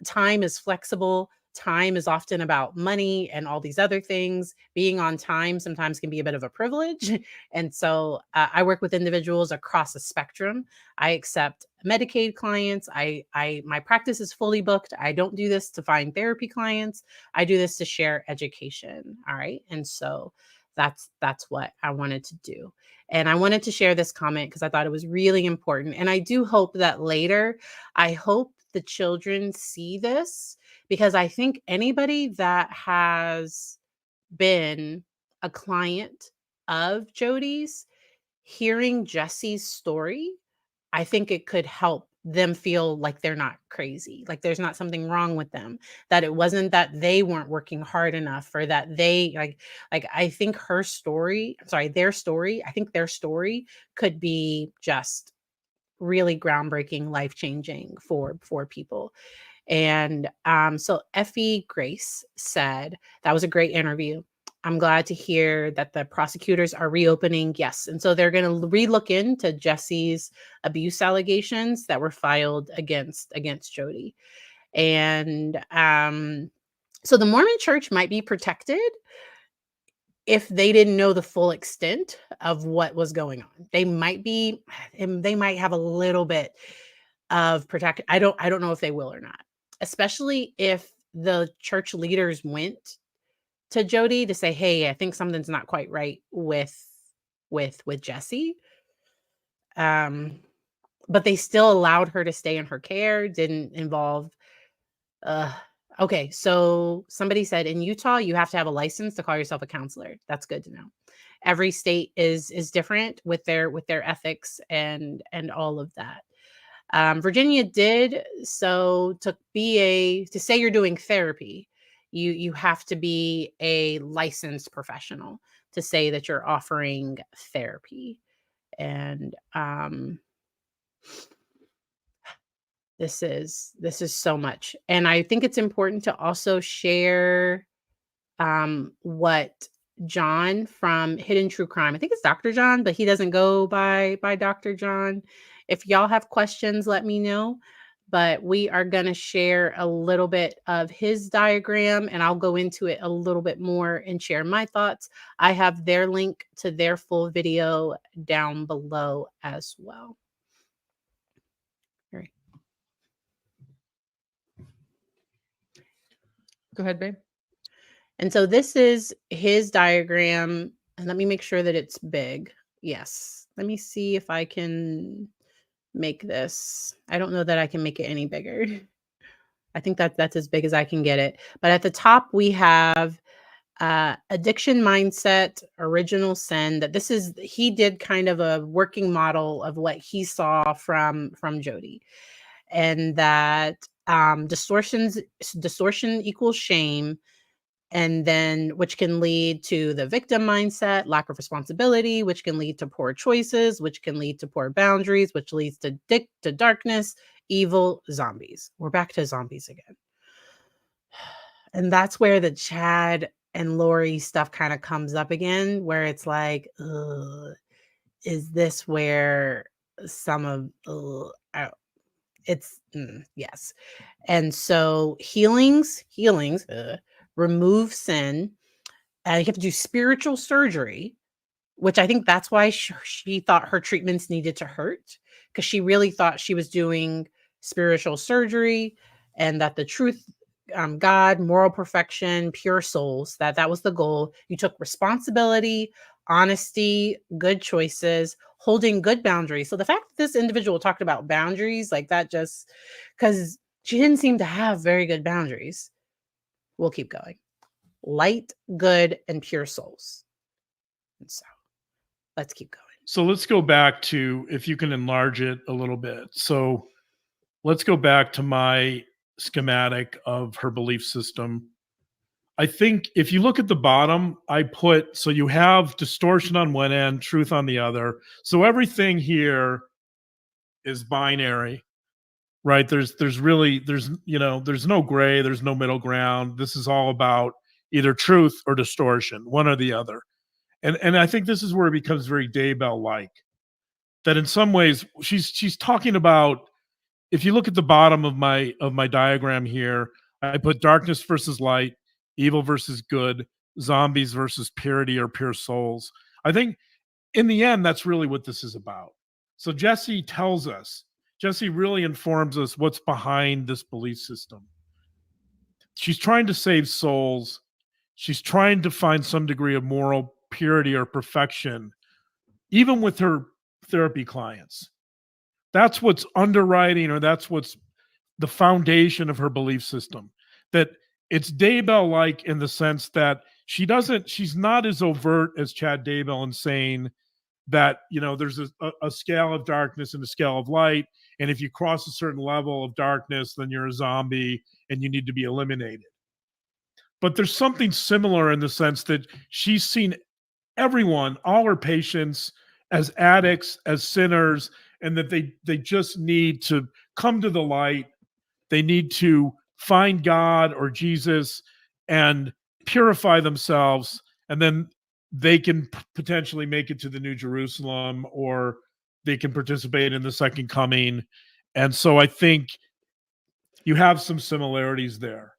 A: time is flexible. Time is often about money and all these other things. Being on time sometimes can be a bit of a privilege. And so I work with individuals across a spectrum. I accept Medicaid clients. My practice is fully booked. I don't do this to find therapy clients. I do this to share education. All right. And so that's what I wanted to do. And I wanted to share this comment because I thought it was really important. And I do hope that later, I hope the children see this, because I think anybody that has been a client of Jodi's, hearing Jessie's story, I think it could help them feel like they're not crazy, like there's not something wrong with them, that it wasn't that they weren't working hard enough, or that they I think their story, I think their story could be just really groundbreaking, life-changing for people. And so Effie Grace said, that was a great interview. I'm glad to hear that the prosecutors are reopening. Yes. And so they're going to relook into Jessie's abuse allegations that were filed against Jodi. And so the Mormon Church might be protected if they didn't know the full extent of what was going on. They might have a little bit of protect. I don't know if they will or not, especially if the church leaders went to Jodi to say, "Hey, I think something's not quite right with Jessie." But they still allowed her to stay in her care, didn't involve uh okay, so somebody said in Utah you have to have a license to call yourself a counselor. That's good to know. Every state is different with their ethics and all of that. Virginia did so to say you're doing therapy, you have to be a licensed professional to say that you're offering therapy. And this is so much. And I think it's important to also share what John from Hidden True Crime, I think it's Dr. John, but he doesn't go by Dr. John. If y'all have questions, let me know. But we are going to share a little bit of his diagram, and I'll go into it a little bit more and share my thoughts. I have their link to their full video down below as well. All right.
E: Go ahead, babe.
A: And so this is his diagram, and let me make sure that it's big. Yes. Let me see if I can make this. I don't know that I can make it any bigger. I think that's as big as I can get it. But at the top, we have addiction mindset, original sin. That this is, he did kind of a working model of what he saw from Jodi, and that distortion equals shame, and then which can lead to the victim mindset, lack of responsibility, which can lead to poor choices, which can lead to poor boundaries, which leads to darkness, evil, zombies. We're back to zombies again. And that's where the Chad and Lori stuff kind of comes up again, where it's like, is this where some of yes. And so healings, remove sin. You have to do spiritual surgery, which I think that's why she thought her treatments needed to hurt, because she really thought she was doing spiritual surgery, and that the truth, God, moral perfection, pure souls, that was the goal. You took responsibility, honesty, good choices, holding good boundaries. So the fact that this individual talked about boundaries like that, just because she didn't seem to have very good boundaries. We'll keep going. Light, good, and pure souls. And so let's keep going.
E: So let's go back to, if you can enlarge it a little bit. So let's go back to my schematic of her belief system. I think if you look at the bottom, so you have distortion on one end, truth on the other. So everything here is binary, right? There's no gray, there's no middle ground. This is all about either truth or distortion, one or the other. And I think this is where it becomes very Daybell-like. That in some ways she's talking about, if you look at the bottom of my diagram here, I put darkness versus light, evil versus good, zombies versus purity or pure souls. I think in the end, that's really what this is about. So Jessie really informs us what's behind this belief system. She's trying to save souls. She's trying to find some degree of moral purity or perfection, even with her therapy clients. That's what's underwriting, or that's what's the foundation of her belief system. That it's Daybell-like in the sense that she's not as overt as Chad Daybell in saying that, there's a scale of darkness and a scale of light. And if you cross a certain level of darkness, then you're a zombie and you need to be eliminated. But there's something similar in the sense that she's seen everyone, all her patients, as addicts, as sinners, and that they just need to come to the light. They need to find God or Jesus and purify themselves, and then they can potentially make it to the New Jerusalem, or they can participate in the second coming. And so I think you have some similarities there.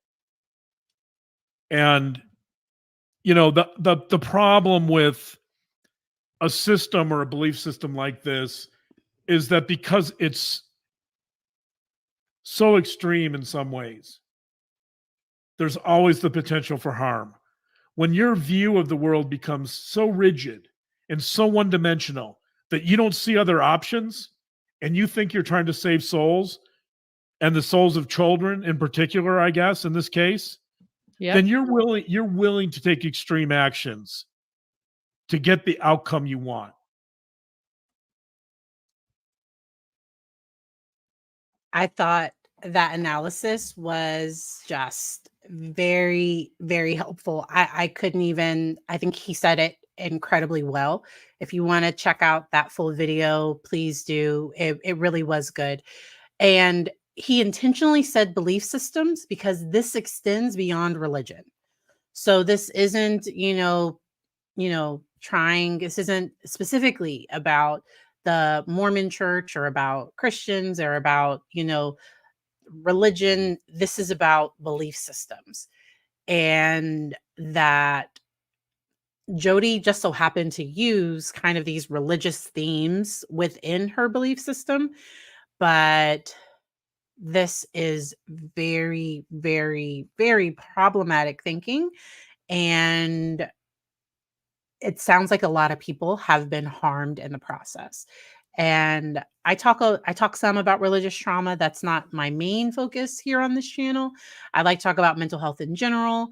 E: And the problem with a system or a belief system like this is that because it's so extreme in some ways, there's always the potential for harm. When your view of the world becomes so rigid and so one-dimensional that you don't see other options, and you think you're trying to save souls, and the souls of children in particular, I guess, in this case, then you're willing to take extreme actions to get the outcome you want.
A: I thought that analysis was just very, very helpful. I couldn't even, I think he said it incredibly well. If you want to check out that full video, please do. It really was good. And he intentionally said belief systems because this extends beyond religion. So this isn't, this isn't specifically about the Mormon church or about Christians or about, religion. This is about belief systems. And that Jodi just so happened to use kind of these religious themes within her belief system. But this is very, very, very problematic thinking. And it sounds like a lot of people have been harmed in the process. And I talk some about religious trauma. That's not my main focus here on this channel. I like to talk about mental health in general.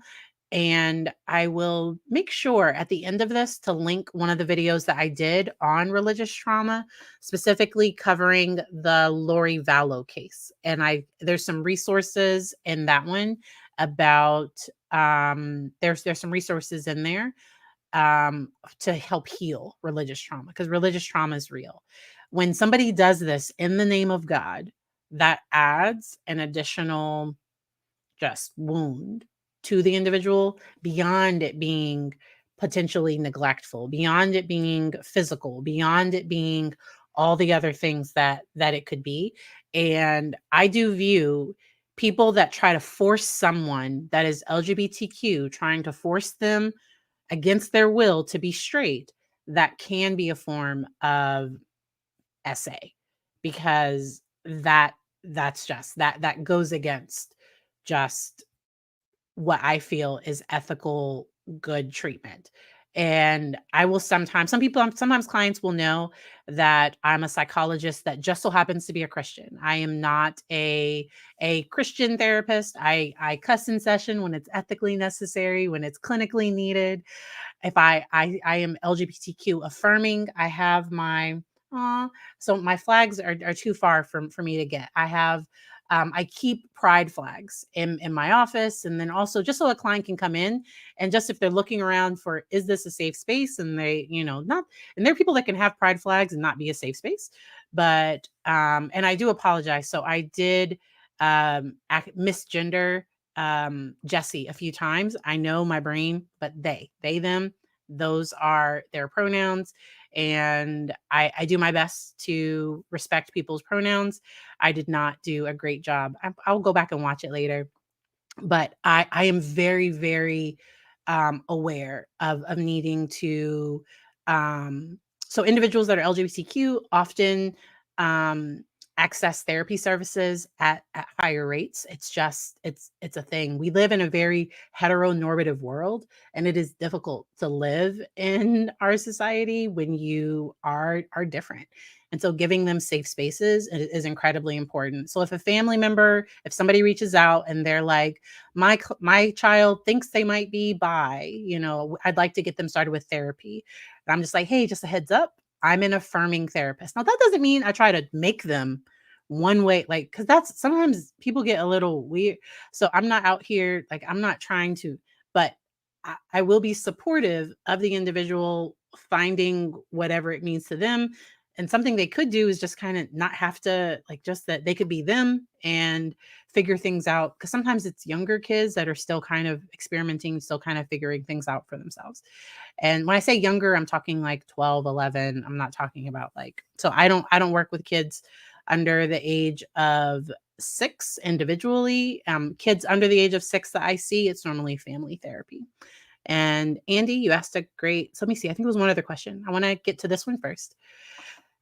A: And I will make sure at the end of this to link one of the videos that I did on religious trauma, specifically covering the Lori Vallow case. And there's some resources in that one about there's some resources in there to help heal religious trauma, because religious trauma is real. When somebody does this in the name of God, that adds an additional just wound to the individual beyond it being potentially neglectful, beyond it being physical, beyond it being all the other things that it could be. And I do view people that try to force someone that is LGBTQ, trying to force them against their will to be straight, that can be a form of SA, because that's just that goes against just what I feel is ethical, good treatment. And I will sometimes clients will know that I'm a psychologist that just so happens to be a Christian. I am not a Christian therapist. I cuss in session when it's ethically necessary, when it's clinically needed. If I am LGBTQ affirming, I have my so my flags are too far for me to get. I have I keep pride flags in my office, and then also just so a client can come in and just if they're looking around for, is this a safe space? And they, not, and there are people that can have pride flags and not be a safe space. But, and I do apologize. So I did misgender Jessie a few times. I know my brain, but they, them, those are their pronouns. And I do my best to respect people's pronouns. I did not do a great job. I'll go back and watch it later. But I am very, very aware of needing to. So individuals that are LGBTQ often access therapy services at higher rates. It's just, it's a thing. We live in a very heteronormative world, and it is difficult to live in our society when you are different. And so giving them safe spaces is incredibly important. So if a family member, if somebody reaches out and they're like, my child thinks they might be bi, I'd like to get them started with therapy. And I'm just like, hey, just a heads up, I'm an affirming therapist. Now, that doesn't mean I try to make them one way, like, because that's sometimes people get a little weird. So I'm not out here, like, I'm not trying to, but I will be supportive of the individual finding whatever it means to them. And something they could do is just kind of not have to, like, just that they could be them and figure things out. Because sometimes it's younger kids that are still kind of experimenting, still kind of figuring things out for themselves. And when I say younger, I'm talking like 12, 11. I'm not talking about like, so I don't work with kids under the age of 6 individually. Kids under the age of 6 that I see, it's normally family therapy. And Andy, you asked a great, so let me see. I think it was one other question. I want to get to this one first.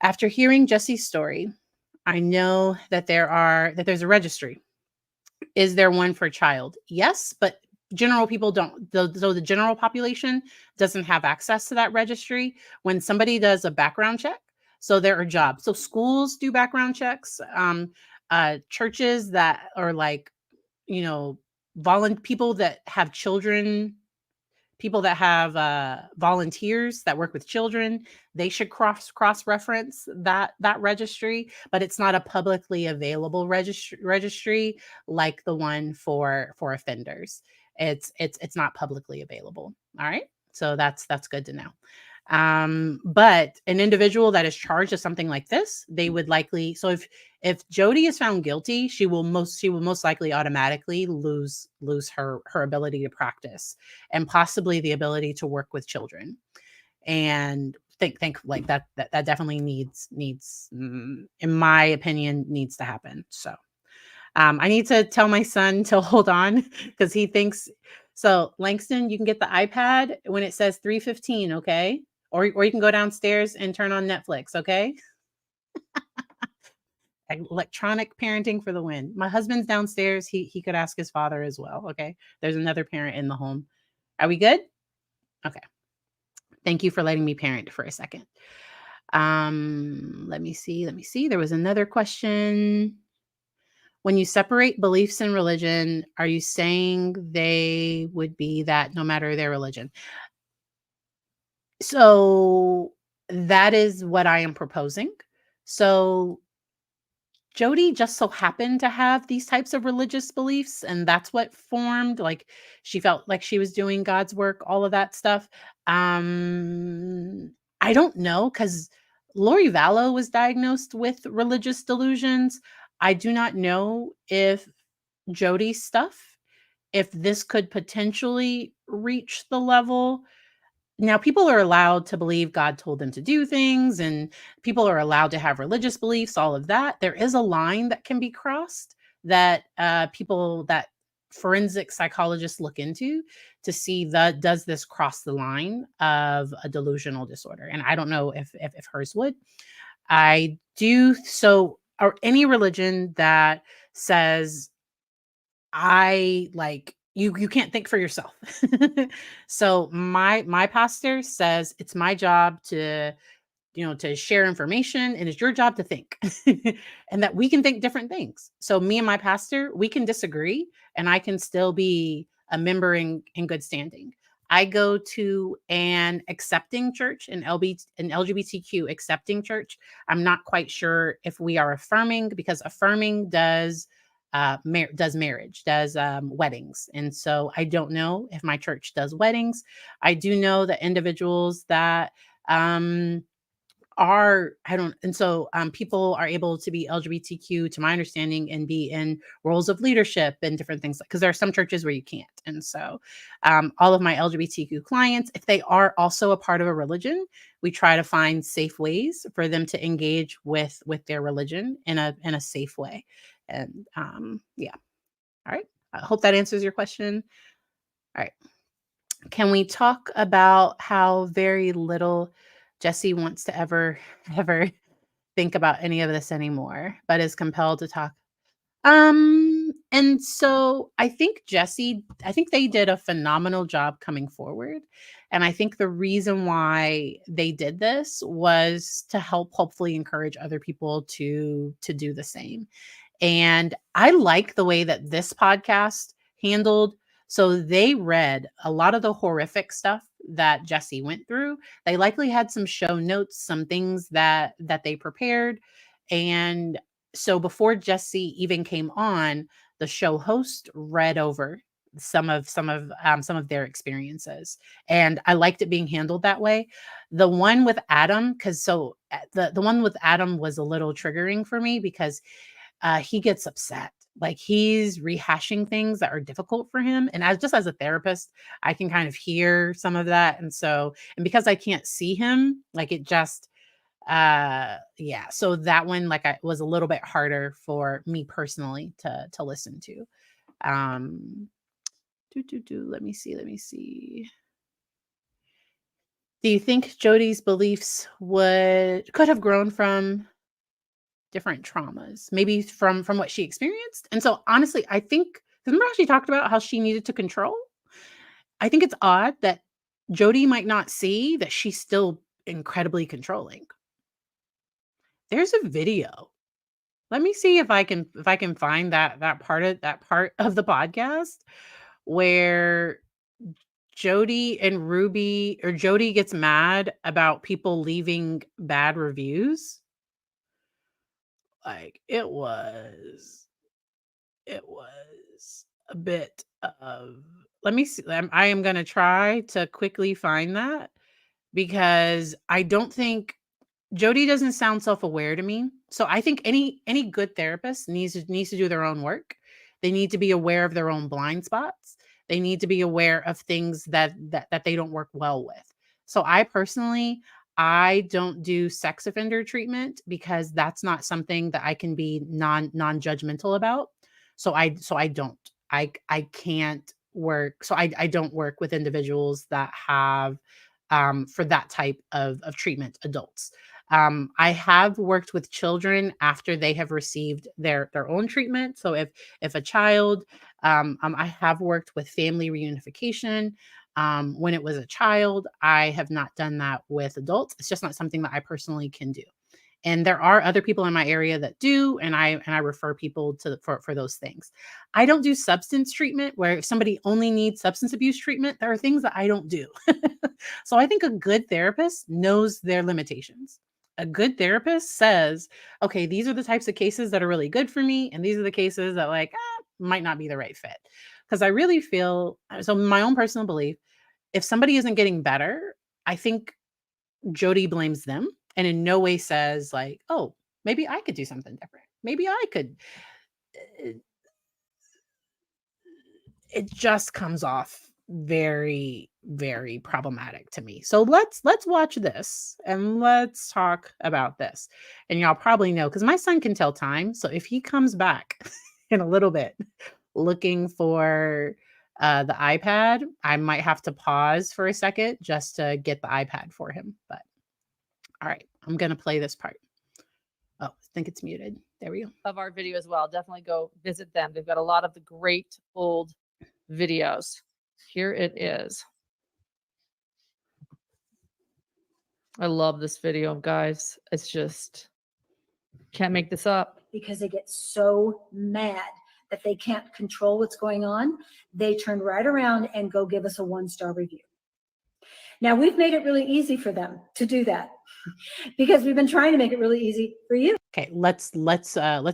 A: After hearing Jessie's story, I know that there's a registry. Is there one for child? Yes, but general people don't. So the general population doesn't have access to that registry. When somebody does a background check, so there are jobs. So schools do background checks. Churches that are like, people that have children, people that have volunteers that work with children, they should cross reference that registry, but it's not a publicly available registry like the one for offenders. It's not publicly available. All right, so that's good to know. But an individual that is charged of something like this, they would likely, so if Jodi is found guilty, she will most likely automatically lose her ability to practice and possibly the ability to work with children. And think like that definitely needs in my opinion needs to happen. So I need to tell my son to hold on because he thinks so. Langston, you can get the iPad when it says 3:15, okay? Or you can go downstairs and turn on Netflix, okay? Electronic parenting for the win. My husband's downstairs. He could ask his father as well, okay? There's another parent in the home. Are we good? Okay. Thank you for letting me parent for a second. Let me see. There was another question. When you separate beliefs and religion, are you saying they would be that no matter their religion? So that is what I am proposing. So Jodi just so happened to have these types of religious beliefs, and that's what formed, like, she felt like she was doing God's work, all of that stuff. I don't know, because Lori Vallow was diagnosed with religious delusions. I do not know if Jodi's stuff, if this could potentially reach the level. Now, people are allowed to believe God told them to do things, and people are allowed to have religious beliefs, all of that. There is a line that can be crossed that that forensic psychologists look into to see does this cross the line of a delusional disorder. And I don't know if hers would. I do so, or any religion that says I like you can't think for yourself. So my pastor says it's my job to to share information, and it's your job to think. And that we can think different things. So me and my pastor, we can disagree, and I can still be a member in good standing. I go to an accepting church, an LGBTQ accepting church. I'm not quite sure if we are affirming, because affirming does marriage, does weddings. And so I don't know if my church does weddings. I do know that individuals that people are able to be LGBTQ, to my understanding, and be in roles of leadership and different things, because there are some churches where you can't. And so all of my LGBTQ clients, if they are also a part of a religion, we try to find safe ways for them to engage with their religion in a safe way. And yeah. All right. I hope that answers your question. All right. Can we talk about how very little Jessie wants to ever think about any of this anymore, but is compelled to talk? And so I think they did a phenomenal job coming forward. And I think the reason why they did this was to help hopefully encourage other people to do the same. And I like the way that this podcast handled. So they read a lot of the horrific stuff that Jessie went through. They likely had some show notes, some things that they prepared. And so before Jessie even came on, the show host read over some of their experiences, and I liked it being handled that way. The one with Adam, the one with Adam was a little triggering for me, because he gets upset. Like, he's rehashing things that are difficult for him. And as a therapist, I can kind of hear some of that. And because I can't see him, like, it just, yeah. So that one, like, I was a little bit harder for me personally to listen to. Let me see. Do you think Jodi's beliefs could have grown from different traumas, maybe from what she experienced. And so honestly, I think, remember how she talked about how she needed to control? I think it's odd that Jodi might not see that she's still incredibly controlling. There's a video. Let me see if I can find that part of the podcast where Jodi and Ruby, or Jodi gets mad about people leaving bad reviews. Like it was a bit of, let me see. I am going to try to quickly find that, because I don't think Jodi doesn't sound self-aware to me. So I think any good therapist needs to do their own work. They need to be aware of their own blind spots. They need to be aware of things that they don't work well with. So I personally, I don't do sex offender treatment, because that's not something that I can be non-judgmental about. So I don't. I can't work. So I don't work with individuals that have for that type of treatment, adults. I have worked with children after they have received their own treatment. So if a child, I have worked with family reunification. When it was a child, I have not done that with adults. It's just not something that I personally can do. And there are other people in my area that do, and I refer people for those things. I don't do substance treatment, where if somebody only needs substance abuse treatment, there are things that I don't do. So I think a good therapist knows their limitations. A good therapist says, okay, these are the types of cases that are really good for me, and these are the cases that might not be the right fit. Because I really feel, so my own personal belief, if somebody isn't getting better, I think Jodi blames them, and in no way says like, oh, maybe I could do something different. Maybe I could. It just comes off very, very problematic to me. So let's watch this and let's talk about this. And y'all probably know, because my son can tell time. So if he comes back in a little bit looking for the iPad, I might have to pause for a second just to get the iPad for him. But all right, I'm going to play this part. Oh, I think it's muted. There we go.
F: Of our video as well. Definitely go visit them. They've got a lot of the great old videos. Here it is. I love this video, guys. It's just, can't make this up.
B: Because they get so mad that they can't control what's going on, they turn right around and go give us a 1-star review. Now, we've made it really easy for them to do that, because we've been trying to make it really easy for you.
A: Okay, let's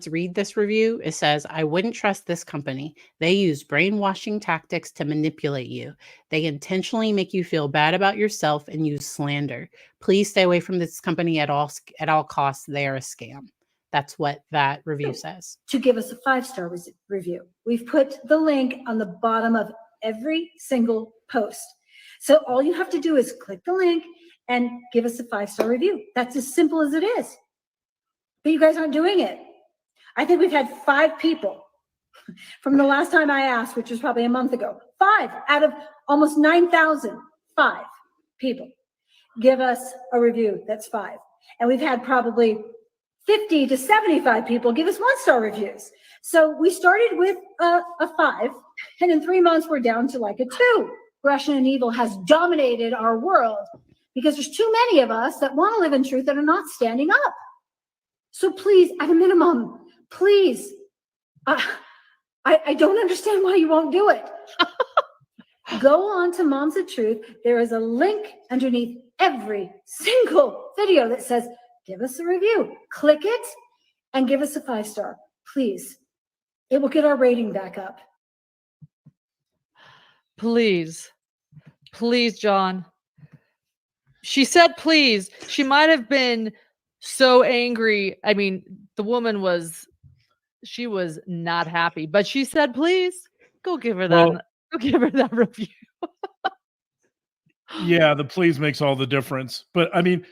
A: read this review. It says, I wouldn't trust this company. They use brainwashing tactics to manipulate you. They intentionally make you feel bad about yourself and use slander. Please stay away from this company at all costs. They are a scam. That's what that review says.
B: To give us a 5-star review. We've put the link on the bottom of every single post. So all you have to do is click the link and give us a 5-star review. That's as simple as it is. But you guys aren't doing it. I think we've had 5 people from the last time I asked, which was probably a month ago. 5 out of almost 9,000, 5 people give us a review that's 5. And we've had probably 50 to 75 people give us 1-star reviews. So we started with a 5, and in 3 months we're down to like a 2. Russian and evil has dominated our world because there's too many of us that want to live in truth that are not standing up. So please, at a minimum, please, I don't understand why you won't do it. Go on to Moms of Truth. There is a link underneath every single video that says, give us a review. Click it and give us a 5-star, please. It will get our rating back up.
F: Please, please, John. She said, please. She might have been so angry. I mean, the woman was not happy, but she said, please go give her that. Go give her that review.
E: Yeah, the please makes all the difference. But I mean,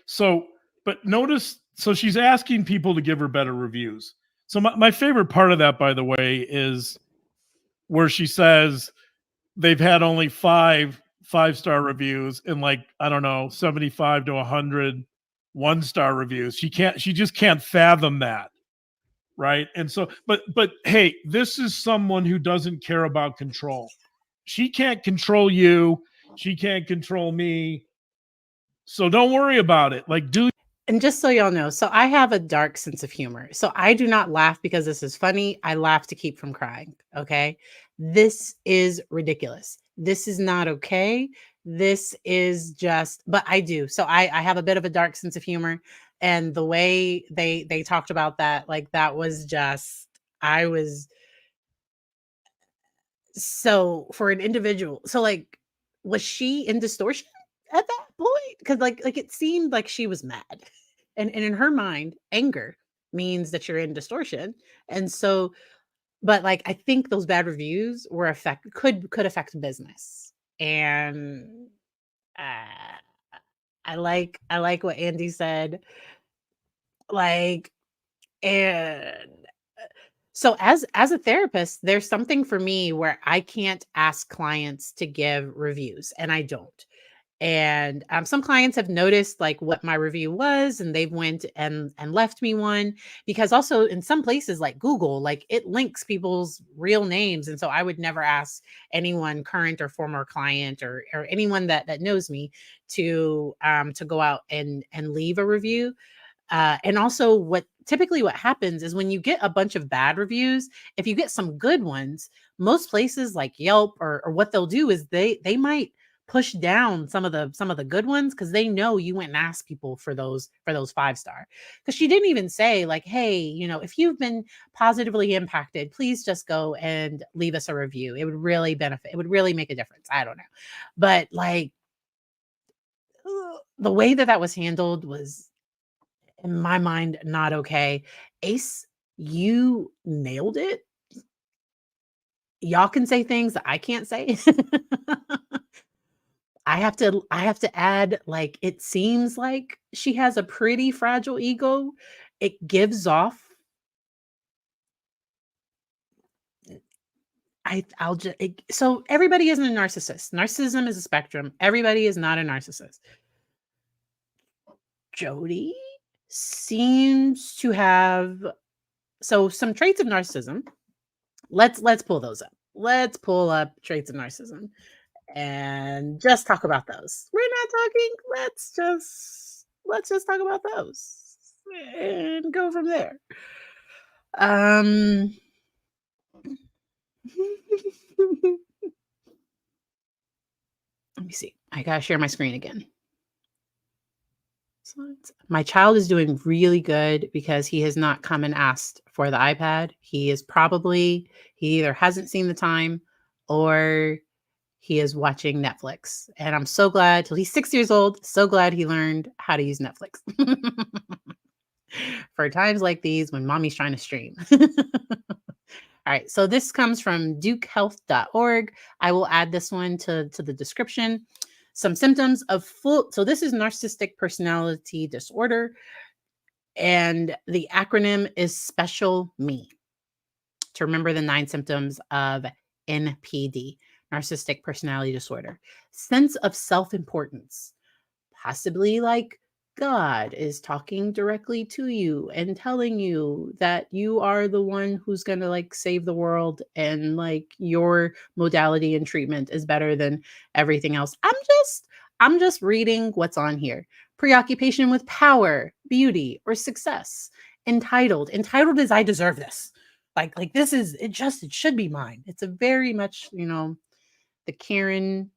E: but notice, so she's asking people to give her better reviews. So my favorite part of that, by the way, is where she says they've had only 5-star reviews and like, I don't know, 75 to 100 1-star reviews. She just can't fathom that. right? And so, but hey, this is someone who doesn't care about control. She can't control you. She can't control me. So don't worry about it. Like, do.
A: And just so y'all know, so I have a dark sense of humor. So I do not laugh because this is funny. I laugh to keep from crying. Okay. This is ridiculous. This is not okay. This is just, but I do. So I have a bit of a dark sense of humor. And the way they talked about that, like that was just, I was so for an individual. So like, was she in distortion at that point? Because like it seemed like she was mad. And in her mind, anger means that you're in distortion. And so, but like I think those bad reviews were could affect business. And I like what Andy said. Like, and so as a therapist, there's something for me where I can't ask clients to give reviews, and I don't. And some clients have noticed like what my review was, and they've went and left me one, because also in some places like Google, like it links people's real names, and so I would never ask anyone, current or former client, or anyone that knows me, to go out and leave a review. And also typically what happens is when you get a bunch of bad reviews, if you get some good ones, most places like Yelp or what they'll do is they might push down some of the good ones, because they know you went and asked people for those 5-star. Because she didn't even say like, hey, if you've been positively impacted, please just go and leave us a review. It would really benefit. It would really make a difference. I don't know. But like the way that was handled was, in my mind, not okay. Ace, you nailed it. Y'all can say things that I can't say. I have to add, like, it seems like she has a pretty fragile ego. It gives off. So everybody isn't a narcissist. Narcissism is a spectrum. Everybody is not a narcissist. Jodi seems to have some traits of narcissism. Let's pull those up. Let's pull up traits of narcissism and just talk about those. We're not talking. Let's just talk about those and go from there. Let me see. I gotta share my screen again. My child is doing really good because he has not come and asked for the iPad. He either hasn't seen the time or he is watching Netflix. And I'm so glad, till he's 6 years old, so glad he learned how to use Netflix. For times like these when mommy's trying to stream. All right, so this comes from dukehealth.org. I will add this one to the description. Some symptoms of so this is narcissistic personality disorder, and the acronym is special me. To remember the 9 symptoms of NPD, narcissistic personality disorder. Sense of self-importance, possibly like God is talking directly to you and telling you that you are the one who's going to like save the world, and like your modality and treatment is better than everything else. I'm just reading what's on here. Preoccupation with power, beauty, or success. Entitled is I deserve this. Like this is it should be mine. It's a very much, the Karen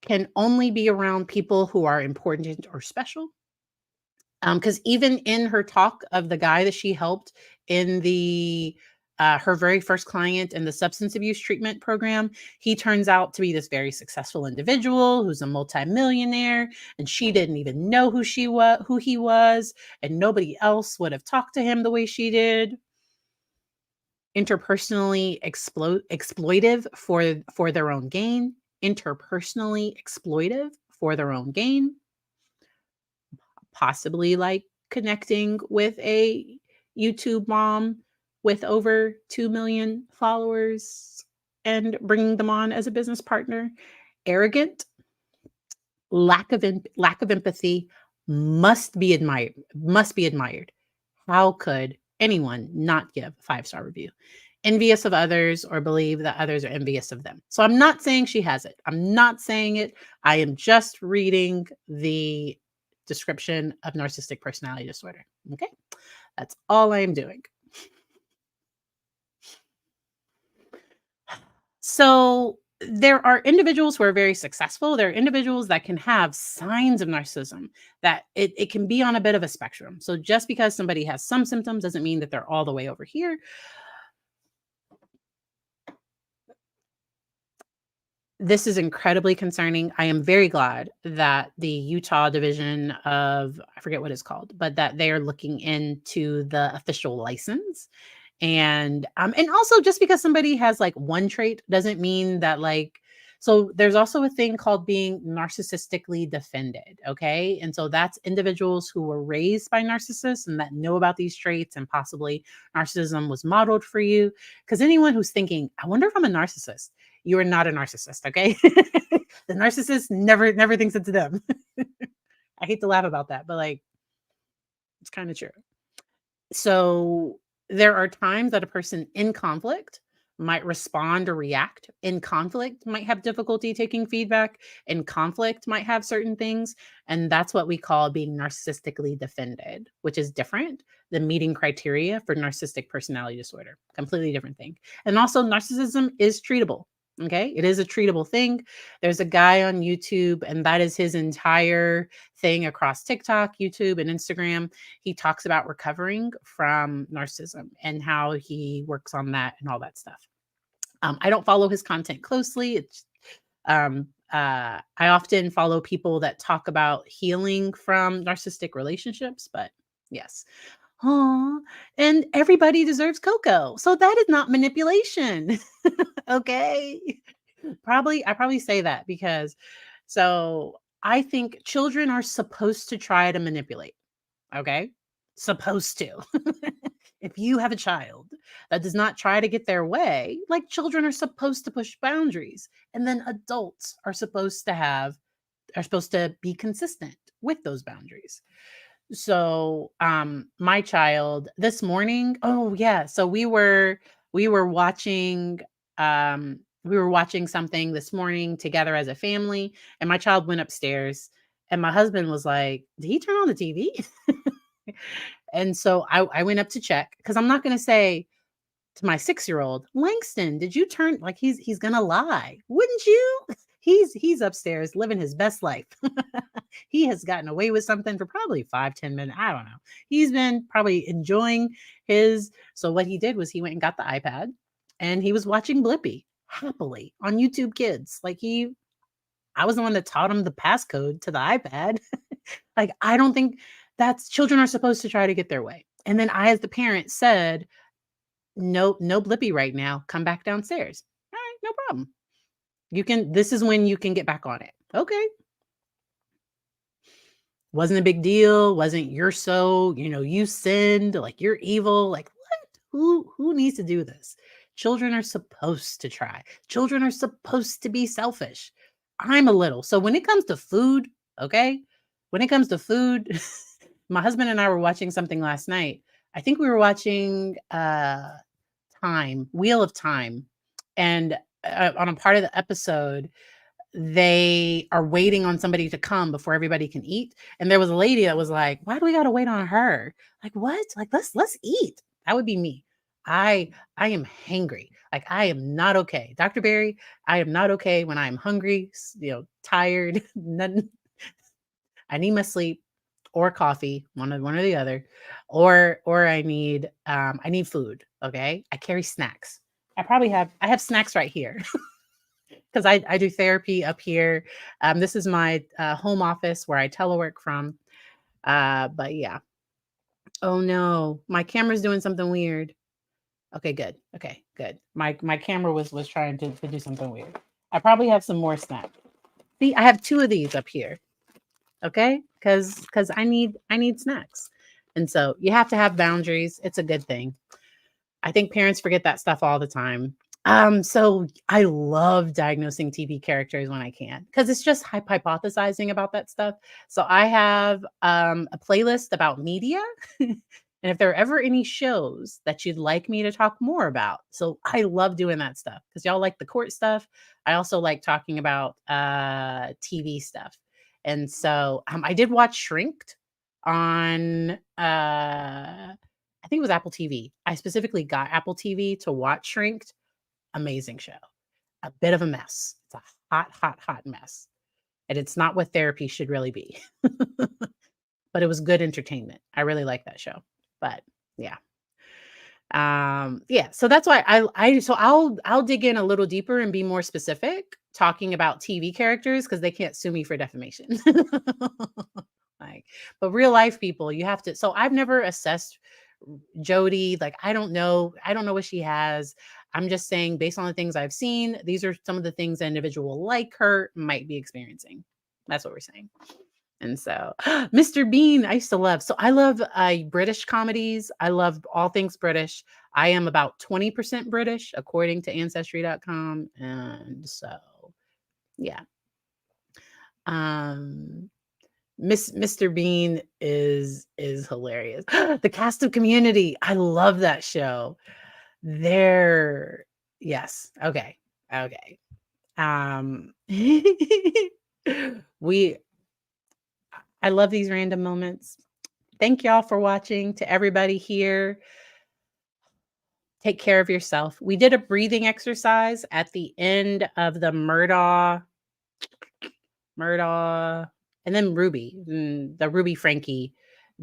A: can only be around people who are important or special. Because even in her talk of the guy that she helped in her very first client in the substance abuse treatment program, he turns out to be this very successful individual who's a multimillionaire, and she didn't even know who he was, and nobody else would have talked to him the way she did. Interpersonally exploitive for their own gain. Interpersonally exploitive for their own gain. Possibly like connecting with a YouTube mom with over 2 million followers and bringing them on as a business partner. Arrogant, lack of empathy, must be admired. How could anyone not give a 5-star review. Envious of others or believe that others are envious of them. So I'm not saying she has it. I'm not saying it. I am just reading the description of narcissistic personality disorder. Okay. That's all I am doing. So there are individuals who are very successful. There are individuals that can have signs of narcissism, that it can be on a bit of a spectrum. So just because somebody has some symptoms doesn't mean that they're all the way over here. This is incredibly concerning. I am very glad that the Utah division of, I forget what it's called, but that they are looking into the official license. And also just because somebody has like one trait doesn't mean that like, so there's also a thing called being narcissistically defended. Okay. And so that's individuals who were raised by narcissists and that know about these traits, and possibly narcissism was modeled for you. Because anyone who's thinking, I wonder if I'm a narcissist, you are not a narcissist. Okay. The narcissist never thinks it's them. I hate to laugh about that, but like, it's kind of true. So there are times that a person in conflict might respond or react. In conflict, might have difficulty taking feedback. In conflict, might have certain things. And that's what we call being narcissistically defended, which is different than meeting criteria for narcissistic personality disorder. Completely different thing. And also, narcissism is treatable. Okay. It is a treatable thing. There's a guy on YouTube, and that is his entire thing across TikTok, YouTube, and Instagram. He talks about recovering from narcissism and how he works on that and all that stuff. I don't follow his content closely. It's I often follow people that talk about healing from narcissistic relationships, but yes. Aw, and everybody deserves cocoa. So that is not manipulation. Okay. I probably say that because so I think children are supposed to try to manipulate. Okay. Supposed to. If you have a child that does not try to get their way, like children are supposed to push boundaries. And then adults are supposed to be consistent with those boundaries. So my child this morning, oh yeah, so we were watching something this morning together as a family, and my child went upstairs, and my husband was like, did he turn on the TV? And so I went up to check, because I'm not going to say to my 6-year-old, Langston, did you turn, like he's going to lie. Wouldn't you? He's upstairs living his best life. He has gotten away with something for probably 5-10 minutes. I don't know. He's been probably enjoying his. So what he did was he went and got the iPad, and he was watching Blippi happily on YouTube Kids. I was the one that taught him the passcode to the iPad. Like, I don't think children are supposed to try to get their way. And then I, as the parent, said, no Blippi right now. Come back downstairs. All right, no problem. This is when you can get back on it. Okay. Wasn't a big deal. Wasn't you sinned, like you're evil. Like what? Who needs to do this? Children are supposed to try. Children are supposed to be selfish. I'm a little. So when it comes to food, okay? When it comes to food, my husband and I were watching something last night. I think we were watching Wheel of Time. And on a part of the episode, they are waiting on somebody to come before everybody can eat. And there was a lady that was like, why do we got to wait on her? Like, what? Like, let's eat. That would be me. I am hangry. Like, I am not okay. Dr. Barry, I am not okay when I'm hungry, tired. I need my sleep or coffee, one or the other, or I need food. Okay. I carry snacks. I have snacks right here. Because I do therapy up here. This is my home office where I telework from. But yeah. Oh no, my camera's doing something weird. Okay, good. Okay, good. My camera was trying to do something weird. I probably have some more snacks. See, I have 2 of these up here. Okay, because I need snacks, and so you have to have boundaries. It's a good thing. I think parents forget that stuff all the time. So I love diagnosing TV characters when I can, because it's just hypothesizing about that stuff. So I have a playlist about media And if there are ever any shows that you'd like me to talk more about, so I love doing that stuff because y'all like the court stuff. I also like talking about TV stuff. And so I did watch Shrinked on I think it was Apple TV. I specifically got Apple TV to watch Shrinked. Amazing show. A bit of a mess. It's a hot, hot, hot mess. And it's not what therapy should really be. But it was good entertainment. I really like that show. But yeah. Yeah, so that's why I'll dig in a little deeper and be more specific talking about TV characters because they can't sue me for defamation. Like, but real life people, you have to. So I've never assessed Jodi. Like, I don't know what she has. I'm just saying, based on the things I've seen, these are some of the things an individual like her might be experiencing. That's what we're saying. And so, Mr. Bean, I used to love. So I love British comedies. I love all things British. I am about 20% British, according to Ancestry.com. And so, yeah. Mr. Bean is hilarious. The cast of Community. I love that show. Yes. Okay. I love these random moments. Thank y'all for watching. To everybody here, take care of yourself. We did a breathing exercise at the end of the Murdaugh, and then Ruby, the Ruby Frankie,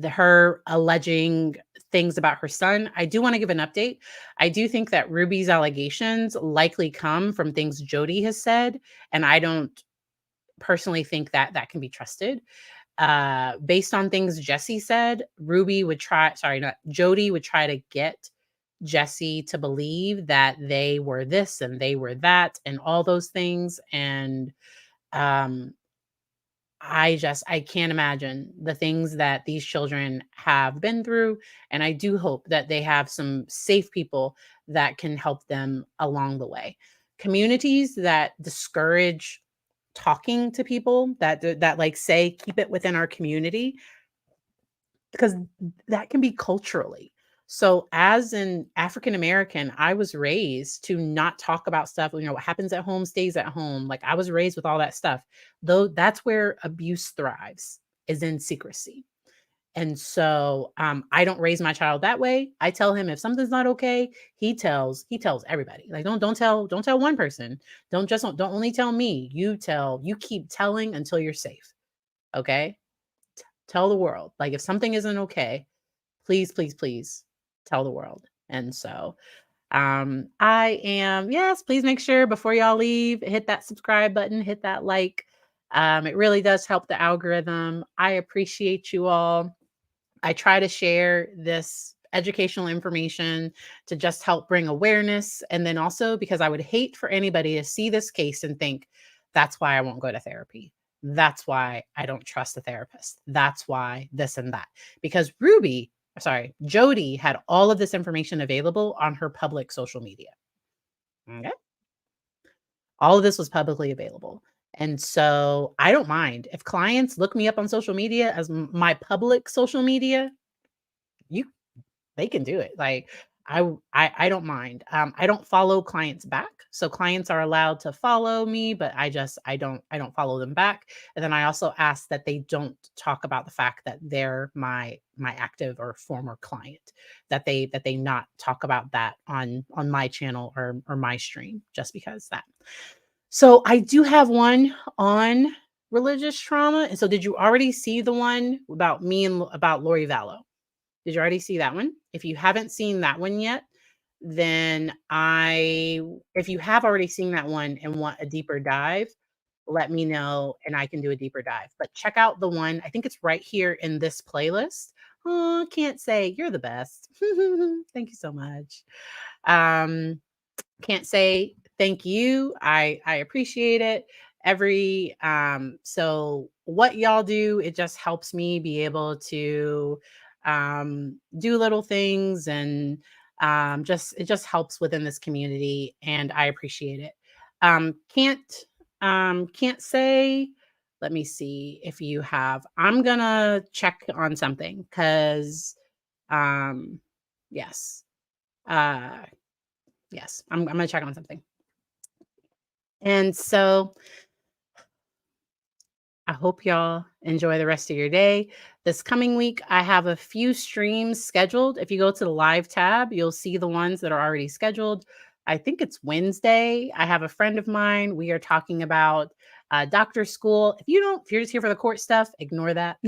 A: her alleging things about her son. I do want to give an update. I do think that Ruby's allegations likely come from things Jodi has said, and I don't personally think that that can be trusted. Based on things Jessie said, Jodi would try to get Jessie to believe that they were this and they were that and all those things. And I can't imagine the things that these children have been through. And I do hope that they have some safe people that can help them along the way. Communities that discourage talking to people that like say keep it within our community, because that can be culturally. So as an African American, I was raised to not talk about stuff, what happens at home stays at home. Like, I was raised with all that stuff. Though that's where abuse thrives, is in secrecy. And so I don't raise my child that way. I tell him if something's not okay, he tells everybody. Like, don't tell one person. Don't only tell me. You keep telling until you're safe. Okay? Tell the world. Like, if something isn't okay, please tell the world. And so please make sure before y'all leave, hit that subscribe button, hit that like. It really does help the algorithm. I appreciate you all. I try to share this educational information to just help bring awareness. And then also because I would hate for anybody to see this case and think, that's why I won't go to therapy. That's why I don't trust a therapist. That's why this and that. Because Jodi had all of this information available on her public social media. Okay. All of this was publicly available. And so I don't mind if clients look me up on social media as my public social media. They can do it. Like, I don't mind. I don't follow clients back. So clients are allowed to follow me, but I don't follow them back. And then I also ask that they don't talk about the fact that they're my active or former client, that they not talk about that on my channel or my stream, just because that. So I do have one on religious trauma. And so did you already see the one about me and about Lori Vallow? Did you already see that one? If you haven't seen that one yet, then if you have already seen that one and want a deeper dive, let me know and I can do a deeper dive. But check out the one. I think it's right here in this playlist. Oh, can't say you're the best. Thank you so much. Can't say thank you. I appreciate it. So what y'all do, it just helps me be able to do little things, and it just helps within this community, and I appreciate it. Can't say, let me see if you have. I'm gonna check on something because Yes. Yes, I'm gonna check on something. And so I hope y'all enjoy the rest of your day. This coming week, I have a few streams scheduled. If you go to the live tab, you'll see the ones that are already scheduled. I think it's Wednesday. I have a friend of mine. We are talking about doctor school. If you're just here for the court stuff, ignore that.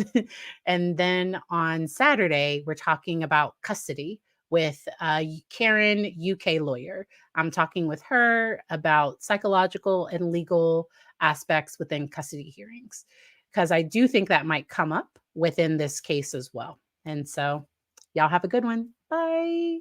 A: And then on Saturday, we're talking about custody with Karen, UK lawyer. I'm talking with her about psychological and legal aspects within custody hearings, because I do think that might come up within this case as well. And so y'all have a good one. Bye.